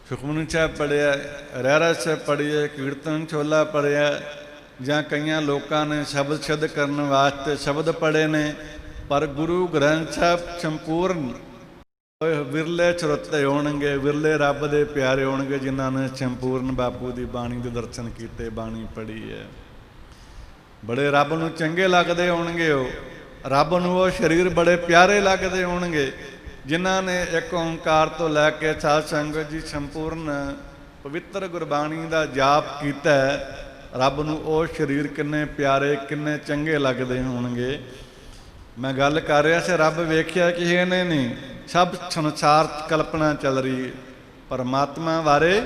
ਸੁਖਮਨੀ ਸਾਹਿਬ ਪੜ੍ਹਿਆ, ਰਹਿਰਾਸ ਸਾਹਿਬ ਪੜ੍ਹੀਏ, ਕੀਰਤਨ ਛੋਲਾ ਪੜ੍ਹਿਆ, ਜਾਂ ਕਈਆਂ ਲੋਕਾਂ ਨੇ ਸ਼ਬਦ ਸਿੱਧ ਕਰਨ ਵਾਸਤੇ ਸ਼ਬਦ ਪੜ੍ਹੇ ਨੇ। ਪਰ ਗੁਰੂ ਗ੍ਰੰਥ ਸਾਹਿਬ ਸੰਪੂਰਨ, ਵਿਰਲੇ ਸਰੋਤੇ ਹੋਣਗੇ, ਵਿਰਲੇ ਰੱਬ ਦੇ ਪਿਆਰੇ ਹੋਣਗੇ ਜਿਨ੍ਹਾਂ ਨੇ ਸੰਪੂਰਨ ਬਾਪੂ ਦੀ ਬਾਣੀ ਦੇ ਦਰਸ਼ਨ ਕੀਤੇ, ਬਾਣੀ ਪੜ੍ਹੀ ਹੈ। ਬੜੇ ਰੱਬ ਨੂੰ ਚੰਗੇ ਲੱਗਦੇ ਹੋਣਗੇ, ਉਹ ਰੱਬ ਨੂੰ ਉਹ ਸਰੀਰ ਬੜੇ ਪਿਆਰੇ ਲੱਗਦੇ ਹੋਣਗੇ ਜਿਨ੍ਹਾਂ ਨੇ ਇੱਕ ਓਂਕਾਰ ਤੋਂ ਲੈ ਕੇ ਸਾਧ ਸੰਗਤ ਜੀ ਸੰਪੂਰਨ ਪਵਿੱਤਰ ਗੁਰਬਾਣੀ ਦਾ ਜਾਪ ਕੀਤਾ। ਰੱਬ ਨੂੰ ਉਹ ਸਰੀਰ ਕਿੰਨੇ ਪਿਆਰੇ, ਕਿੰਨੇ ਚੰਗੇ ਲੱਗਦੇ ਹੋਣਗੇ। ਮੈਂ ਗੱਲ ਕਰ ਰਿਹਾ ਸੀ, ਰੱਬ ਵੇਖਿਆ ਕਿਸੇ ਨੇ ਨਹੀਂ। ਸਭ ਸੰਸਾਰ 'ਚ ਕਲਪਨਾ ਚੱਲ ਰਹੀ ਹੈ। ਪਰਮਾਤਮਾ ਬਾਰੇ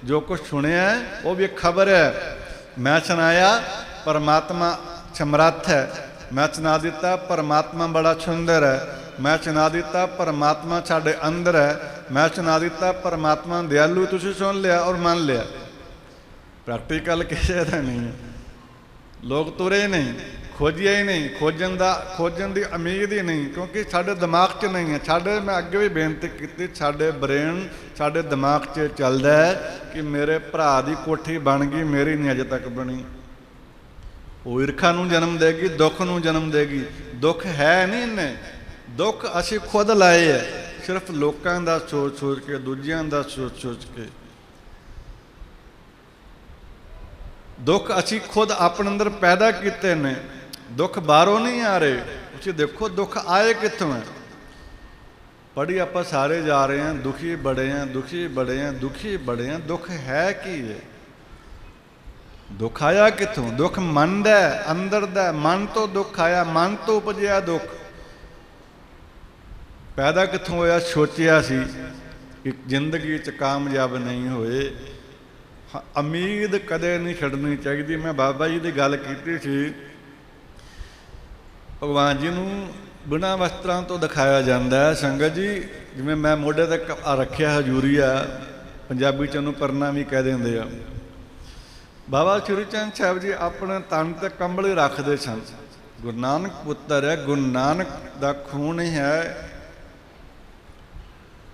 ਜੋ ਕੁਛ ਸੁਣਿਆ ਉਹ ਵੀ ਖਬਰ ਹੈ। ਮੈਂ ਸੁਣਾਇਆ ਪਰਮਾਤਮਾ ਸਮਰੱਥ ਹੈ। ਮੈਂ ਸੁਣਾ ਦਿੱਤਾ ਪਰਮਾਤਮਾ ਬੜਾ ਸੁੰਦਰ ਹੈ। ਮੈਂ ਸੁਣਾ ਦਿੱਤਾ ਪਰਮਾਤਮਾ ਸਾਡੇ ਅੰਦਰ ਹੈ। ਮੈਂ ਸੁਣਾ ਦਿੱਤਾ ਪਰਮਾਤਮਾ ਦਿਆਲੂ। ਤੁਸੀਂ ਸੁਣ ਲਿਆ ਔਰ ਮੰਨ ਲਿਆ। ਪ੍ਰੈਕਟੀਕਲ ਕਿਸੇ ਦਾ ਨਹੀਂ। ਲੋਕ ਤੁਰੇ ਨਹੀਂ, ਖੋਜਿਆ ਹੀ ਨਹੀਂ। ਖੋਜਣ ਦੀ ਉਮੀਦ ਹੀ ਨਹੀਂ, ਕਿਉਂਕਿ ਸਾਡੇ ਦਿਮਾਗ 'ਚ ਨਹੀਂ ਹੈ। ਸਾਡੇ, ਮੈਂ ਅੱਗੇ ਵੀ ਬੇਨਤੀ ਕੀਤੀ, ਸਾਡੇ ਬ੍ਰੇਨ, ਸਾਡੇ ਦਿਮਾਗ 'ਚ ਚੱਲਦਾ ਹੈ ਕਿ ਮੇਰੇ ਭਰਾ ਦੀ ਕੋਠੀ ਬਣ ਗਈ, ਮੇਰੀ ਨਹੀਂ ਅਜੇ ਤੱਕ ਬਣੀ। ਉਹ ਈਰਖਾ ਨੂੰ ਜਨਮ ਦੇਗੀ, ਦੁੱਖ ਨੂੰ ਜਨਮ ਦੇਗੀ। ਦੁੱਖ ਹੈ ਨਹੀਂ ਇੰਨੇ, ਦੁੱਖ ਅਸੀਂ ਖੁਦ ਲਾਏ ਹੈ, ਸਿਰਫ ਲੋਕਾਂ ਦਾ ਸੋਚ ਸੋਚ ਕੇ, ਦੂਜਿਆਂ ਦਾ ਸੋਚ ਸੋਚ ਕੇ। ਦੁੱਖ ਅਸੀਂ ਖੁਦ ਆਪਣੇ ਅੰਦਰ ਪੈਦਾ ਕੀਤੇ ਨੇ। ਦੁੱਖ ਬਾਹਰੋਂ ਨਹੀਂ ਆ ਰਹੇ। ਤੁਸੀਂ ਦੇਖੋ ਦੁੱਖ ਆਏ ਕਿੱਥੋਂ ਹੈ। ਪੜ੍ਹੀ ਆਪਾਂ ਸਾਰੇ ਜਾ ਰਹੇ ਹਾਂ, ਦੁਖੀ ਬੜੇ ਹਾਂ, ਦੁਖੀ ਬੜੇ ਹਾਂ, ਦੁਖੀ ਬੜੇ ਹਾਂ। ਦੁੱਖ ਹੈ ਕੀ ਹੈ? ਦੁੱਖ ਆਇਆ ਕਿੱਥੋਂ? ਦੁੱਖ ਮਨ ਦਾ, ਅੰਦਰ ਦਾ। ਮਨ ਤੋਂ ਦੁੱਖ ਆਇਆ, ਮਨ ਤੋਂ ਉਪਜਿਆ ਦੁੱਖ। ਪੈਦਾ ਕਿੱਥੋਂ ਹੋਇਆ? ਸੋਚਿਆ ਸੀ ਕਿ ਜ਼ਿੰਦਗੀ 'ਚ ਕਾਮਯਾਬ ਨਹੀਂ ਹੋਏ। ਉਮੀਦ ਕਦੇ ਨਹੀਂ ਛੱਡਣੀ ਚਾਹੀਦੀ। ਮੈਂ ਬਾਬਾ ਜੀ ਦੀ ਗੱਲ ਕੀਤੀ ਸੀ, ਭਗਵਾਨ ਜੀ ਨੂੰ ਬਿਨਾਂ ਵਸਤਰਾਂ ਤੋਂ ਦਿਖਾਇਆ ਜਾਂਦਾ ਹੈ। ਸੰਗਤ ਜੀ, ਜਿਵੇਂ ਮੈਂ ਮੋਢੇ 'ਤੇ ਰੱਖਿਆ ਹਜ਼ੂਰੀਆ, ਪੰਜਾਬੀ 'ਚ ਉਹਨੂੰ ਪਰਨਾ ਵੀ ਕਹਿ ਦਿੰਦੇ ਆ। ਬਾਬਾ ਸ਼੍ਰੀ ਚੰਦ ਸਾਹਿਬ ਜੀ ਆਪਣੇ ਤਨ 'ਤੇ ਕੰਬਲ ਹੀ ਰੱਖਦੇ ਸਨ। ਗੁਰੂ ਨਾਨਕ ਪੁੱਤਰ ਹੈ, ਗੁਰੂ ਨਾਨਕ ਦਾ ਖੂਨ ਹੀ ਹੈ।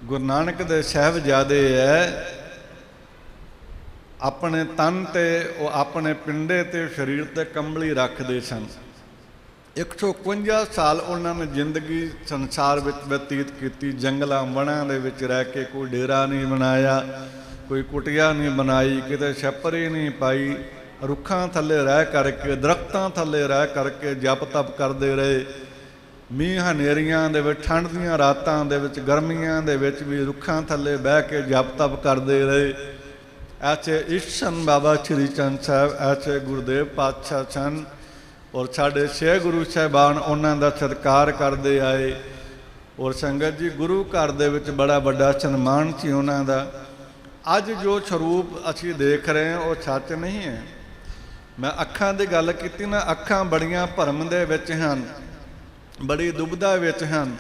ਗੁਰੂ ਨਾਨਕ ਦੇ ਸਾਹਿਬਜ਼ਾਦੇ ਹੈ ਆਪਣੇ ਤਨ ਤੇ ਉਹ ਆਪਣੇ ਪਿੰਡੇ ਤੇ ਸਰੀਰ ਤੇ ਕੰਬਲੀ ਰੱਖਦੇ ਸਨ। 151 ਸਾਲ ਉਹਨਾਂ ਨੇ ਜ਼ਿੰਦਗੀ ਸੰਸਾਰ ਵਿੱਚ ਬਤੀਤ ਕੀਤੀ। ਜੰਗਲਾਂ ਵਣਾਂ ਦੇ ਵਿੱਚ ਰਹਿ ਕੇ, ਕੋਈ ਡੇਰਾ ਨਹੀਂ ਬਣਾਇਆ, ਕੋਈ ਕੁਟੀਆ ਨਹੀਂ ਬਣਾਈ, ਕਿਤੇ ਛੱਪਰੀ ਨਹੀਂ ਪਾਈ। ਰੁੱਖਾਂ ਥੱਲੇ ਰਹਿ ਕਰਕੇ, ਦਰਖਤਾਂ ਥੱਲੇ ਰਹਿ ਕਰਕੇ ਜਪ ਤਪ ਕਰਦੇ ਰਹੇ। ਮੀਂਹ ਹਨੇਰੀਆਂ ਦੇ ਵਿੱਚ, ਠੰਡ ਦੀਆਂ ਰਾਤਾਂ ਦੇ ਵਿੱਚ, ਗਰਮੀਆਂ ਦੇ ਵਿੱਚ ਵੀ ਰੁੱਖਾਂ ਥੱਲੇ ਬਹਿ ਕੇ ਜਪ ਤਪ ਕਰਦੇ ਰਹੇ। ਐਸੇ ਇਸ਼ਨ ਬਾਬਾ ਸ਼੍ਰੀ ਚੰਦ ਸਾਹਿਬ, ਐਸੇ ਗੁਰਦੇਵ ਪਾਤਸ਼ਾਹ ਸਨ। ਔਰ ਸਾਡੇ 6 ਗੁਰੂ ਸਾਹਿਬਾਨ ਉਹਨਾਂ ਦਾ ਸਤਿਕਾਰ ਕਰਦੇ ਆਏ। ਔਰ ਸੰਗਤ ਜੀ, ਗੁਰੂ ਘਰ ਦੇ ਵਿੱਚ ਬੜਾ ਵੱਡਾ ਸਨਮਾਨ ਸੀ ਉਹਨਾਂ ਦਾ। ਅੱਜ ਜੋ ਸਰੂਪ ਅਸੀਂ ਦੇਖ ਰਹੇ ਹਾਂ ਉਹ ਸੱਚ ਨਹੀਂ ਹੈ। ਮੈਂ ਅੱਖਾਂ ਦੀ ਗੱਲ ਕੀਤੀ ਨਾ, ਅੱਖਾਂ ਬੜੀਆਂ ਭਰਮ ਦੇ ਵਿੱਚ ਹਨ, ਬੜੀ ਦੁਬਿਧਾ ਵਿੱਚ ਹਨ।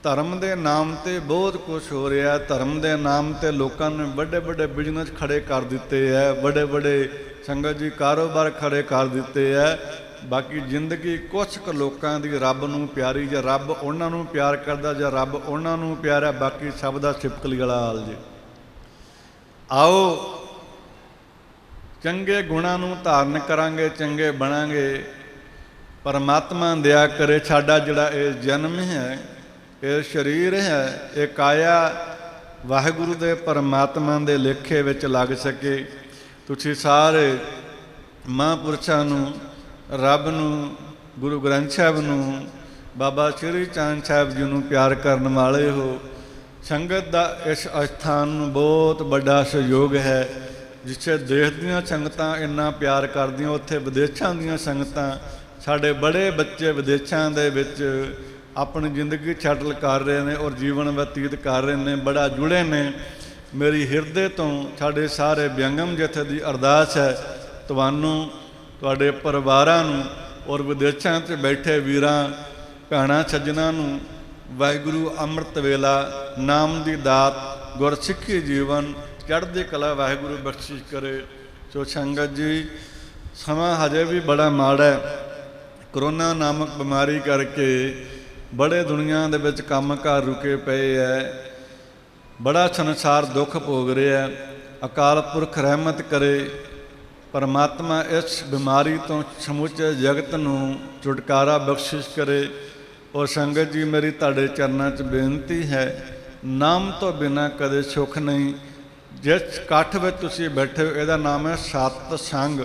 ਧਰਮ ਦੇ ਨਾਮ 'ਤੇ ਬਹੁਤ ਕੁਝ ਹੋ ਰਿਹਾ। ਧਰਮ ਦੇ ਨਾਮ 'ਤੇ ਲੋਕਾਂ ਨੇ ਵੱਡੇ ਵੱਡੇ ਬਿਜ਼ਨਸ ਖੜੇ ਕਰ ਦਿੱਤੇ ਹੈ, ਵੱਡੇ ਵੱਡੇ ਸੰਗਤ ਜੀ ਕਾਰੋਬਾਰ ਖੜੇ ਕਰ ਦਿੱਤੇ ਹੈ। ਬਾਕੀ ਜ਼ਿੰਦਗੀ ਕੁਛ ਕੁ ਲੋਕਾਂ ਦੀ ਰੱਬ ਨੂੰ ਪਿਆਰੀ, ਜਾਂ ਰੱਬ ਉਹਨਾਂ ਨੂੰ ਪਿਆਰ ਕਰਦਾ, ਜਾਂ ਰੱਬ ਉਹਨਾਂ ਨੂੰ ਪਿਆਰਾ, ਬਾਕੀ ਸਭ ਦਾ ਛਿਪਕਲੀ ਵਾਲਾ ਹਾਲ ਜੀ। ਆਓ ਚੰਗੇ ਗੁਣਾਂ ਨੂੰ ਧਾਰਨ ਕਰਾਂਗੇ, ਚੰਗੇ ਬਣਾਂਗੇ। ਪਰਮਾਤਮਾ ਦਇਆ ਕਰੇ ਸਾਡਾ ਜਿਹੜਾ ਇਹ ਜਨਮ ਹੈ, ਇਹ ਸਰੀਰ ਹੈ, ਇਹ ਕਾਇਆ ਵਾਹਿਗੁਰੂ ਦੇ ਪਰਮਾਤਮਾ ਦੇ ਲੇਖੇ ਵਿੱਚ ਲੱਗ ਸਕੇ। ਤੁਸੀਂ ਸਾਰੇ ਮਹਾਂਪੁਰਸ਼ਾਂ ਨੂੰ, ਰੱਬ ਨੂੰ, ਗੁਰੂ ਗ੍ਰੰਥ ਸਾਹਿਬ ਨੂੰ, ਬਾਬਾ ਸ਼੍ਰੀ ਚੰਦ ਸਾਹਿਬ ਜੀ ਨੂੰ ਪਿਆਰ ਕਰਨ ਵਾਲੇ ਹੋ। ਸੰਗਤ ਦਾ ਇਸ ਅਸਥਾਨ ਨੂੰ ਬਹੁਤ ਵੱਡਾ ਸਹਿਯੋਗ ਹੈ। ਜਿੱਥੇ ਦੇਸ਼ ਦੀਆਂ ਸੰਗਤਾਂ ਇੰਨਾ ਪਿਆਰ ਕਰਦੀਆਂ, ਉੱਥੇ ਵਿਦੇਸ਼ਾਂ ਦੀਆਂ ਸੰਗਤਾਂ, ਸਾਡੇ ਬੜੇ ਬੱਚੇ ਵਿਦੇਸ਼ਾਂ ਦੇ ਵਿੱਚ ਆਪਣੀ ਜ਼ਿੰਦਗੀ ਸੈਟਲ ਕਰ ਰਹੇ ਨੇ ਔਰ ਜੀਵਨ ਬਤੀਤ ਕਰ ਰਹੇ ਨੇ, ਬੜਾ ਜੁੜੇ ਨੇ। ਮੇਰੀ ਹਿਰਦੇ ਤੋਂ ਸਾਡੇ ਸਾਰੇ ਵਿਅੰਗਮ ਜਥੇ ਦੀ ਅਰਦਾਸ ਹੈ ਤੁਹਾਨੂੰ, ਤੁਹਾਡੇ ਪਰਿਵਾਰਾਂ ਨੂੰ ਔਰ ਵਿਦੇਸ਼ਾਂ 'ਚ ਬੈਠੇ ਵੀਰਾਂ ਭੈਣਾਂ ਸੱਜਣਾਂ ਨੂੰ ਵਾਹਿਗੁਰੂ ਅੰਮ੍ਰਿਤ ਵੇਲਾ, ਨਾਮ ਦੀ ਦਾਤ, ਗੁਰਸਿੱਖੀ ਜੀਵਨ, ਚੜ੍ਹਦੀ ਕਲਾ ਵਾਹਿਗੁਰੂ ਬਖਸ਼ਿਸ਼ ਕਰੇ। ਸੋ ਸੰਗਤ ਜੀ, ਸਮਾਂ ਹਜੇ ਵੀ ਬੜਾ ਮਾੜਾ ਹੈ। ਕਰੋਨਾ ਨਾਮਕ ਬਿਮਾਰੀ ਕਰਕੇ ਬੜੇ ਦੁਨੀਆ ਦੇ ਵਿੱਚ ਕੰਮਕਾਰ ਰੁਕੇ ਪਏ ਹੈ, ਬੜਾ ਸੰਸਾਰ ਦੁੱਖ ਭੋਗ ਰਿਹਾ। ਅਕਾਲ ਪੁਰਖ ਰਹਿਮਤ ਕਰੇ। ਪਰਮਾਤਮਾ ਇਸ ਬਿਮਾਰੀ ਤੋਂ ਸਮੁੱਚੇ ਜਗਤ ਨੂੰ ਛੁਟਕਾਰਾ ਬਖਸ਼ਿਸ਼ ਕਰੇ। ਔਰ ਸੰਗਤ ਜੀ, ਮੇਰੀ ਤੁਹਾਡੇ ਚਰਨਾਂ 'ਚ ਬੇਨਤੀ ਹੈ, ਨਾਮ ਤੋਂ ਬਿਨਾਂ ਕਦੇ ਸੁੱਖ ਨਹੀਂ। ਜਿਸ ਇਕੱਠ ਵਿੱਚ ਤੁਸੀਂ ਬੈਠੇ ਹੋ, ਇਹਦਾ ਨਾਮ ਹੈ ਸਤ ਸੰਗ।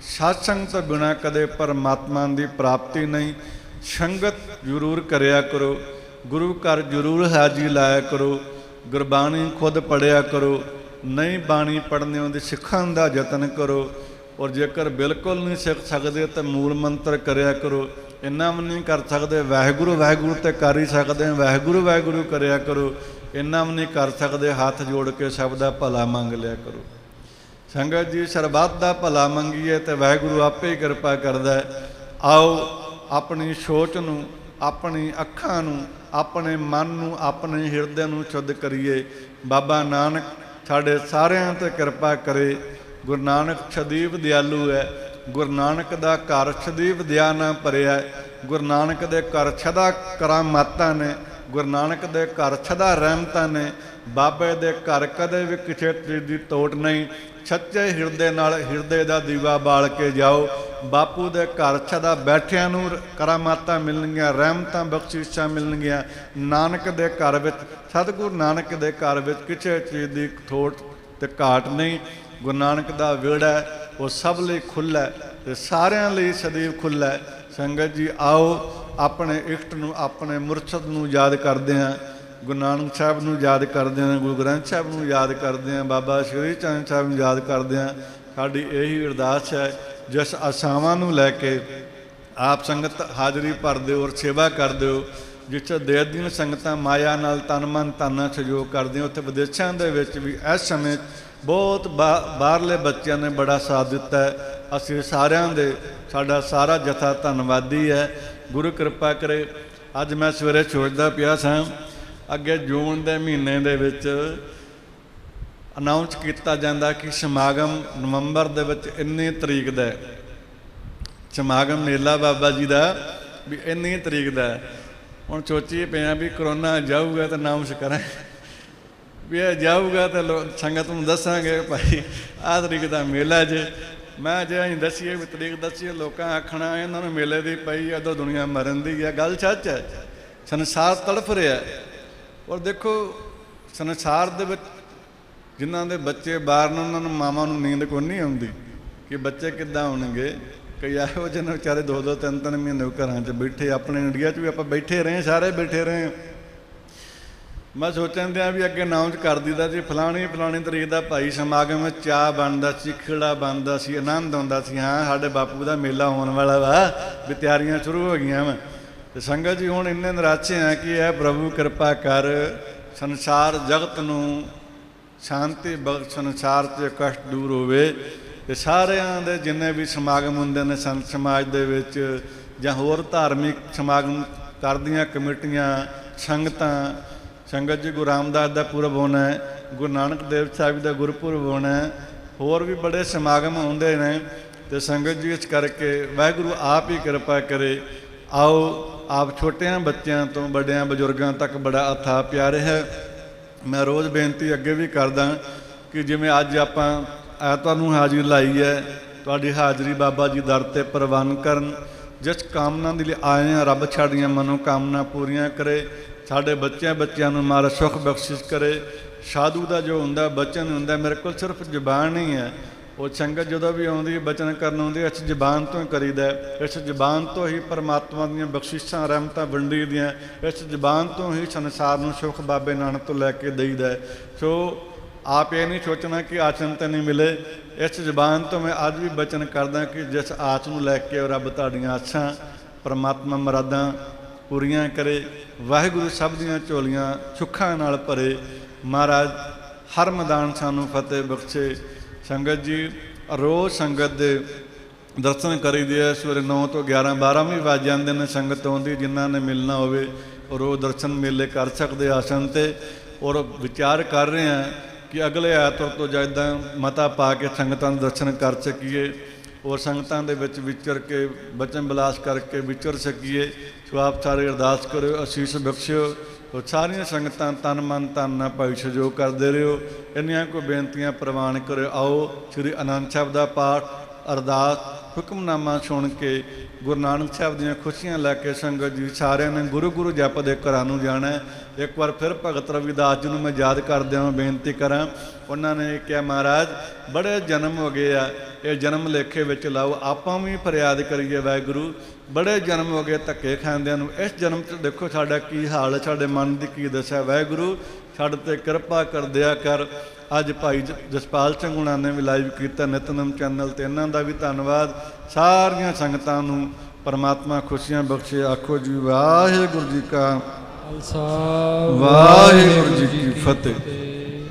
ਸਤਸੰਗ ਤੋਂ ਬਿਨਾਂ ਕਦੇ ਪਰਮਾਤਮਾ ਦੀ ਪ੍ਰਾਪਤੀ ਨਹੀਂ। ਸੰਗਤ ਜ਼ਰੂਰ ਕਰਿਆ ਕਰੋ, ਗੁਰੂ ਘਰ ਜ਼ਰੂਰ ਹਾਜ਼ਰੀ ਲਾਇਆ ਕਰੋ, ਗੁਰਬਾਣੀ ਖੁਦ ਪੜ੍ਹਿਆ ਕਰੋ। ਨਹੀਂ ਬਾਣੀ ਪੜ੍ਹਨੀ ਆਉਂਦੀ, ਸਿੱਖਣ ਦਾ ਯਤਨ ਕਰੋ। ਔਰ ਜੇਕਰ ਬਿਲਕੁਲ ਨਹੀਂ ਸਿੱਖ ਸਕਦੇ ਤਾਂ ਮੂਲ ਮੰਤਰ ਕਰਿਆ ਕਰੋ। ਇੰਨਾ ਵੀ ਨਹੀਂ ਕਰ ਸਕਦੇ, ਵਾਹਿਗੁਰੂ ਵਾਹਿਗੁਰੂ ਤੇ ਕਰ ਹੀ ਸਕਦੇ, ਵਾਹਿਗੁਰੂ ਵਾਹਿਗੁਰੂ ਕਰਿਆ ਕਰੋ। ਇੰਨਾ ਵੀ ਨਹੀਂ ਕਰ ਸਕਦੇ, ਹੱਥ ਜੋੜ ਕੇ ਸਭ ਦਾ ਭਲਾ ਮੰਗ ਲਿਆ ਕਰੋ। ਸੰਗਤ ਜੀ, ਸਰਬੱਤ ਦਾ ਭਲਾ ਮੰਗੀਏ ਤੇ ਵਾਹਿਗੁਰੂ ਆਪੇ ਹੀ ਕਿਰਪਾ ਕਰਦਾ। ਆਓ ਆਪਣੀ ਸੋਚ ਨੂੰ, ਆਪਣੀ ਅੱਖਾਂ ਨੂੰ, ਆਪਣੇ ਮਨ ਨੂੰ, ਆਪਣੇ ਹਿਰਦੇ ਨੂੰ ਸ਼ੁੱਧ ਕਰੀਏ। ਬਾਬਾ ਨਾਨਕ ਸਾਡੇ ਸਾਰਿਆਂ 'ਤੇ ਕਿਰਪਾ ਕਰੇ। ਗੁਰੂ ਨਾਨਕ ਸਦੀਵ ਦਿਆਲੂ ਹੈ। ਗੁਰੂ ਨਾਨਕ ਦਾ ਘਰ ਸਦੀਵ ਦਇਆ ਨਾਲ ਭਰਿਆ। ਗੁਰੂ ਨਾਨਕ ਦੇ ਘਰ ਸਦਾ ਕਰਾਮਾਤਾਂ ਨੇ। ਗੁਰੂ ਨਾਨਕ ਦੇ ਘਰ ਸਦਾ ਰਹਿਮਤਾਂ ਨੇ। ਬਾਬੇ ਦੇ ਘਰ ਕਦੇ ਵੀ ਕਿਸੇ ਚੀਜ਼ ਦੀ ਤੋਟ ਨਹੀਂ। ਸੱਚੇ ਹਿਰਦੇ ਨਾਲ ਹਿਰਦੇ ਦਾ ਦੀਵਾ ਬਾਲ ਕੇ ਜਾਓ। ਬਾਪੂ ਦੇ ਘਰ ਸਦਾ ਬੈਠਿਆਂ ਨੂੰ ਕਰਾਮਾਤਾਂ ਮਿਲਣਗੀਆਂ, ਰਹਿਮਤਾਂ ਬਖਸ਼ਿਸ਼ਾਂ ਮਿਲਣਗੀਆਂ। ਨਾਨਕ ਦੇ ਘਰ ਵਿੱਚ, ਸਤਿਗੁਰੂ ਨਾਨਕ ਦੇ ਘਰ ਵਿੱਚ ਕਿਸੇ ਚੀਜ਼ ਦੀ ਥੋਟ ਤੇ ਘਾਟ ਨਹੀਂ। ਗੁਰੂ ਨਾਨਕ ਦਾ ਵਿਹੜਾ ਉਹ ਸਭ ਲਈ ਖੁੱਲ੍ਹਾ ਅਤੇ ਸਾਰਿਆਂ ਲਈ ਸਦੀਵ ਖੁੱਲ੍ਹਾ। ਸੰਗਤ ਜੀ, ਆਓ ਆਪਣੇ ਇਸ਼ਟ ਨੂੰ, ਆਪਣੇ ਮੁਰਸ਼ਦ ਨੂੰ ਯਾਦ ਕਰਦੇ ਹਾਂ। ਗੁਰੂ ਨਾਨਕ ਸਾਹਿਬ ਨੂੰ ਯਾਦ ਕਰਦੇ ਹਾਂ, ਗੁਰੂ ਗ੍ਰੰਥ ਸਾਹਿਬ ਨੂੰ ਯਾਦ ਕਰਦੇ ਹਾਂ, ਬਾਬਾ ਸ਼੍ਰੀ ਚੰਦ ਸਾਹਿਬ ਨੂੰ ਯਾਦ ਕਰਦੇ ਹਾਂ। ਸਾਡੀ ਇਹੀ ਅਰਦਾਸ ਹੈ, ਜਿਸ ਆਸਾਵਾਂ ਨੂੰ ਲੈ ਕੇ ਆਪ ਸੰਗਤ ਹਾਜ਼ਰੀ ਭਰਦੇ ਹੋ ਔਰ ਸੇਵਾ ਕਰਦੇ ਹੋ, ਜਿੱਥੇ ਦੇਸ਼ ਦੀਆਂ ਸੰਗਤਾਂ ਮਾਇਆ ਨਾਲ ਤਨ ਮਨ ਧਨ ਸਹਿਯੋਗ ਕਰਦੀਆਂ, ਉੱਥੇ ਵਿਦੇਸ਼ਾਂ ਦੇ ਵਿੱਚ ਵੀ ਇਸ ਸਮੇਂ ਬਹੁਤ ਬਾਹਰਲੇ ਬੱਚਿਆਂ ਨੇ ਬੜਾ ਸਾਥ ਦਿੱਤਾ ਹੈ। ਅਸੀਂ ਸਾਰਿਆਂ ਦੇ, ਸਾਡਾ ਸਾਰਾ ਜਥਾ ਧੰਨਵਾਦੀ ਹੈ। ਗੁਰੂ ਕਿਰਪਾ ਕਰੇ। ਅੱਜ ਮੈਂ ਸਵੇਰੇ ਸੋਚਦਾ ਪਿਆ ਸਾਂ, ਅੱਗੇ ਜੂਨ ਦੇ ਮਹੀਨੇ ਦੇ ਵਿੱਚ ਅਨਾਊਂਸ ਕੀਤਾ ਜਾਂਦਾ ਕਿ ਸਮਾਗਮ ਨਵੰਬਰ ਦੇ ਵਿੱਚ ਇੰਨੀ ਤਰੀਕ ਦਾ ਸਮਾਗਮ ਮੇਲਾ ਬਾਬਾ ਜੀ ਦਾ ਵੀ ਇੰਨੀ ਤਰੀਕ ਦਾ। ਹੁਣ ਸੋਚੀਏ ਪਿਆ ਵੀ ਕਰੋਨਾ ਜਾਊਗਾ ਤਾਂ ਅਨਾਊਂਸ ਕਰਾਂ ਵੀ ਇਹ ਜਾਊਗਾ ਤਾਂ ਸੰਗਤ ਨੂੰ ਦੱਸਾਂਗੇ ਭਾਈ ਆਹ ਤਰੀਕ ਦਾ ਮੇਲਾ ਜੇ। ਮੈਂ ਜੇ ਅਸੀਂ ਦੱਸੀਏ ਵੀ ਤਰੀਕ ਦੱਸੀਏ, ਲੋਕਾਂ ਆਖਣਾ ਇਹਨਾਂ ਨੂੰ ਮੇਲੇ ਦੀ ਪਈ ਉਦੋਂ ਦੁਨੀਆ ਮਰਨ ਦੀ ਹੈ। ਗੱਲ ਸੱਚ ਹੈ, ਸੰਸਾਰ ਤੜਫ ਰਿਹਾ। ਔਰ ਦੇਖੋ ਸੰਸਾਰ ਦੇ ਵਿੱਚ ਜਿਨ੍ਹਾਂ ਦੇ ਬੱਚੇ ਬਾਹਰ ਨੇ ਉਹਨਾਂ ਨੂੰ ਮਾਵਾਂ ਨੂੰ ਨੀਂਦ ਕੋਈ ਨਹੀਂ ਆਉਂਦੀ ਕਿ ਬੱਚੇ ਕਿੱਦਾਂ ਆਉਣਗੇ। ਕਈ ਇਹੋ ਜਿਹੇ ਨੇ ਵਿਚਾਰੇ 2-2 3-3 ਮਹੀਨੇ ਘਰਾਂ 'ਚ ਬੈਠੇ। ਆਪਣੇ ਇੰਡੀਆ 'ਚ ਵੀ ਆਪਾਂ ਬੈਠੇ ਰਹੇ, ਸਾਰੇ ਬੈਠੇ ਰਹੇ। ਮੈਂ ਸੋਚਣ ਦਿਆਂ ਵੀ ਅੱਗੇ ਅਨਾਊਂਸ ਕਰ ਦਿੱਤਾ ਜੀ ਫਲਾਣੀ ਤਰੀਕ ਦਾ ਭਾਈ ਸਮਾਗਮ ਵਿੱਚ ਚਾਹ ਬਣਦਾ ਸੀ, ਖਿਹੜਾ ਬਣਦਾ ਸੀ, ਆਨੰਦ ਆਉਂਦਾ ਸੀ। ਹਾਂ ਸਾਡੇ ਬਾਪੂ ਦਾ ਮੇਲਾ ਹੋਣ ਵਾਲਾ ਵਾ, ਵੀ ਤਿਆਰੀਆਂ ਸ਼ੁਰੂ ਹੋ ਗਈਆਂ ਵਾ। ਅਤੇ ਸੰਗਤ ਜੀ ਹੁਣ ਇੰਨੇ ਨਿਰਾਸ਼ੇ ਆ ਕਿ ਇਹ ਪ੍ਰਭੂ ਕਿਰਪਾ ਕਰ ਸੰਸਾਰ ਜਗਤ ਨੂੰ ਸ਼ਾਂਤੀ ਬਖਸ਼, ਸੰਸਾਰ 'ਚ ਕਸ਼ਟ ਦੂਰ ਹੋਵੇ। ਅਤੇ ਸਾਰਿਆਂ ਦੇ ਜਿੰਨੇ ਵੀ ਸਮਾਗਮ ਹੁੰਦੇ ਨੇ ਸੰਤ ਸਮਾਜ ਦੇ ਵਿੱਚ ਜਾਂ ਹੋਰ ਧਾਰਮਿਕ ਸਮਾਗਮ ਕਰਦੀਆਂ ਕਮੇਟੀਆਂ, ਸੰਗਤ ਜੀ ਗੁਰੂ ਰਾਮਦਾਸ ਦਾ ਪੁਰਬ ਹੋਣਾ ਹੈ, ਗੁਰੂ ਨਾਨਕ ਦੇਵ ਸਾਹਿਬ ਦਾ ਗੁਰਪੁਰਬ ਹੋਣਾ ਹੈ, ਹੋਰ ਵੀ ਬੜੇ ਸਮਾਗਮ ਹੁੰਦੇ ਨੇ। ਅਤੇ ਸੰਗਤ ਜੀ ਇਸ ਕਰਕੇ ਵਾਹਿਗੁਰੂ ਆਪ ਹੀ ਕਿਰਪਾ ਕਰੇ। ਆਓ ਆਪ ਛੋਟਿਆਂ ਬੱਚਿਆਂ ਤੋਂ ਵੱਡਿਆਂ ਬਜ਼ੁਰਗਾਂ ਤੱਕ ਬੜਾ ਅਥਾਹ ਪਿਆਰ ਹੈ। ਮੈਂ ਰੋਜ਼ ਬੇਨਤੀ ਅੱਗੇ ਵੀ ਕਰਦਾ ਕਿ ਜਿਵੇਂ ਅੱਜ ਆਪਾਂ ਐਤਵਾਰ ਨੂੰ ਹਾਜ਼ਰੀ ਲਾਈ ਹੈ, ਤੁਹਾਡੀ ਹਾਜ਼ਰੀ ਬਾਬਾ ਜੀ ਦਰ 'ਤੇ ਪ੍ਰਵਾਨ ਕਰਨ। ਜਿਸ ਕਾਮਨਾ ਦੇ ਲਈ ਆਏ ਹਾਂ ਰੱਬ ਸਾਡੀਆਂ ਮਨੋਕਾਮਨਾ ਪੂਰੀਆਂ ਕਰੇ। ਸਾਡੇ ਬੱਚਿਆਂ ਨੂੰ ਮਹਾਰਾਜ ਸੁੱਖ ਬਖਸ਼ਿਸ਼ ਕਰੇ। ਸਾਧੂ ਦਾ ਜੋ ਹੁੰਦਾ ਬਚਨ ਹੁੰਦਾ, ਮੇਰੇ ਕੋਲ ਸਿਰਫ ਜ਼ੁਬਾਨ ਨਹੀਂ ਹੈ। ਉਹ ਸੰਗਤ ਜਦੋਂ ਵੀ ਆਉਂਦੀ ਬਚਨ ਕਰਨ ਆਉਂਦੀ, ਇਸ ਜ਼ੁਬਾਨ ਤੋਂ ਹੀ ਕਰੀਦਾ। ਇਸ ਜ਼ੁਬਾਨ ਤੋਂ ਹੀ ਪਰਮਾਤਮਾ ਦੀਆਂ ਬਖਸ਼ਿਸ਼ਾਂ ਰਹਿਮਤਾਂ ਵੰਡੀ ਦੀਆਂ। ਇਸ ਜ਼ੁਬਾਨ ਤੋਂ ਹੀ ਸੰਸਾਰ ਨੂੰ ਸੁੱਖ ਬਾਬੇ ਨਾਨਕ ਤੋਂ ਲੈ ਕੇ ਦੇਈਦਾ। ਸੋ ਆਪ ਇਹ ਨਹੀਂ ਸੋਚਣਾ ਕਿ ਆਚਰਨ ਤਾਂ ਨਹੀਂ ਮਿਲੇ। ਇਸ ਜ਼ੁਬਾਨ ਤੋਂ ਮੈਂ ਅੱਜ ਵੀ ਬਚਨ ਕਰਦਾ ਕਿ ਜਿਸ ਆਸ ਨੂੰ ਲੈ ਕੇ ਰੱਬ ਤੁਹਾਡੀਆਂ ਆਸਾਂ ਪਰਮਾਤਮਾ ਮੁਰਾਦਾਂ ਪੂਰੀਆਂ ਕਰੇ। ਵਾਹਿਗੁਰੂ ਸਭ ਦੀਆਂ ਝੋਲੀਆਂ ਸੁੱਖਾਂ ਨਾਲ ਭਰੇ। ਮਹਾਰਾਜ ਹਰ ਮੈਦਾਨ ਸਾਨੂੰ ਫਤਿਹ ਬਖਸ਼ੇ। ਸੰਗਤ ਜੀ ਰੋਜ਼ ਸੰਗਤ ਦੇ ਦਰਸ਼ਨ ਕਰੀਦੇ ਆ। ਸਵੇਰੇ 9 ਤੋਂ 11-12 ਵੀ ਵੱਜ ਜਾਂਦੇ ਨੇ। ਸੰਗਤ ਆਉਂਦੀ, ਜਿਨ੍ਹਾਂ ਨੇ ਮਿਲਣਾ ਹੋਵੇ ਰੋਜ਼ ਦਰਸ਼ਨ ਮੇਲੇ ਕਰ ਸਕਦੇ ਆਸਣ 'ਤੇ। ਔਰ ਵਿਚਾਰ ਕਰ ਰਹੇ ਹਾਂ ਕਿ ਅਗਲੇ ਐਤਵਾਰ ਤੋਂ ਜਿੱਦਾਂ ਮਤਾ ਪਾ ਕੇ ਸੰਗਤਾਂ ਦੇ ਦਰਸ਼ਨ ਕਰ ਸਕੀਏ ਔਰ ਸੰਗਤਾਂ ਦੇ ਵਿੱਚ ਵਿਚਰ ਕੇ ਬਚਨ ਬਿਲਾਸ ਕਰਕੇ ਵਿਚਰ ਸਕੀਏ। ਸੋ ਆਪ ਸਾਰੇ ਅਰਦਾਸ ਕਰਿਓ, ਅਸੀਸ ਬਖਸ਼ਿਓ। ਉਹ ਸਾਰੀਆਂ ਸੰਗਤਾਂ ਤਨ ਮਨ ਧਨ ਨਾਲ ਭਾਈ ਸਹਿਯੋਗ ਕਰਦੇ ਰਹੋ। ਇੰਨੀਆਂ ਕੋਈ ਬੇਨਤੀਆਂ ਪ੍ਰਵਾਨ ਕਰਿਓ। ਆਓ ਸ਼੍ਰੀ ਆਨੰਦ ਸਾਹਿਬ ਦਾ ਪਾਠ, ਅਰਦਾਸ, ਹੁਕਮਨਾਮਾ ਸੁਣ ਕੇ ਗੁਰੂ ਨਾਨਕ ਸਾਹਿਬ ਦੀਆਂ ਖੁਸ਼ੀਆਂ ਲੈ ਕੇ ਸੰਗਤ ਜੀ ਸਾਰਿਆਂ ਨੇ ਗੁਰੂ ਜਪਦੇ ਘਰਾਂ ਨੂੰ ਜਾਣਾ। ਇੱਕ ਵਾਰ ਫਿਰ ਭਗਤ ਰਵਿਦਾਸ ਜੀ ਨੂੰ ਮੈਂ ਯਾਦ ਕਰਦਿਆਂ ਬੇਨਤੀ ਕਰਾਂ। ਉਹਨਾਂ ਨੇ ਕਿਹਾ ਮਹਾਰਾਜ ਬੜੇ ਜਨਮ ਹੋ ਗਏ ਆ, ਇਹ ਜਨਮ ਲੇਖੇ ਵਿੱਚ ਲਾਓ। ਆਪਾਂ ਵੀ ਫਰਿਆਦ ਕਰੀਏ ਵਾਹਿਗੁਰੂ, ਬੜੇ ਜਨਮ ਹੋ ਗਏ ਧੱਕੇ ਖਾਂਦਿਆਂ ਨੂੰ। ਇਸ ਜਨਮ 'ਚ ਦੇਖੋ ਸਾਡਾ ਕੀ ਹਾਲ ਹੈ, ਸਾਡੇ ਮਨ ਦੀ ਕੀ ਦਸ਼ਾ। ਵਾਹਿਗੁਰੂ ਸਾਡੇ 'ਤੇ ਕਿਰਪਾ ਕਰ ਦਿਆ ਕਰ। ਅੱਜ ਭਾਈ ਜਸਪਾਲ ਸਿੰਘ ਹੁਣਾਂ ਨੇ ਵੀ ਲਾਈਵ ਕੀਤਾ ਨਿਤਨਮ ਚੈਨਲ 'ਤੇ, ਇਹਨਾਂ ਦਾ ਵੀ ਧੰਨਵਾਦ। ਸਾਰੀਆਂ ਸੰਗਤਾਂ ਨੂੰ ਪਰਮਾਤਮਾ ਖੁਸ਼ੀਆਂ ਬਖਸ਼ੇ। ਆਖੋ ਜੀ ਵਾਹਿਗੁਰੂ ਜੀ ਕਾ ਖਾਲਸਾ, ਵਾਹਿਗੁਰੂ ਜੀ ਕੀ ਫਤਿਹ।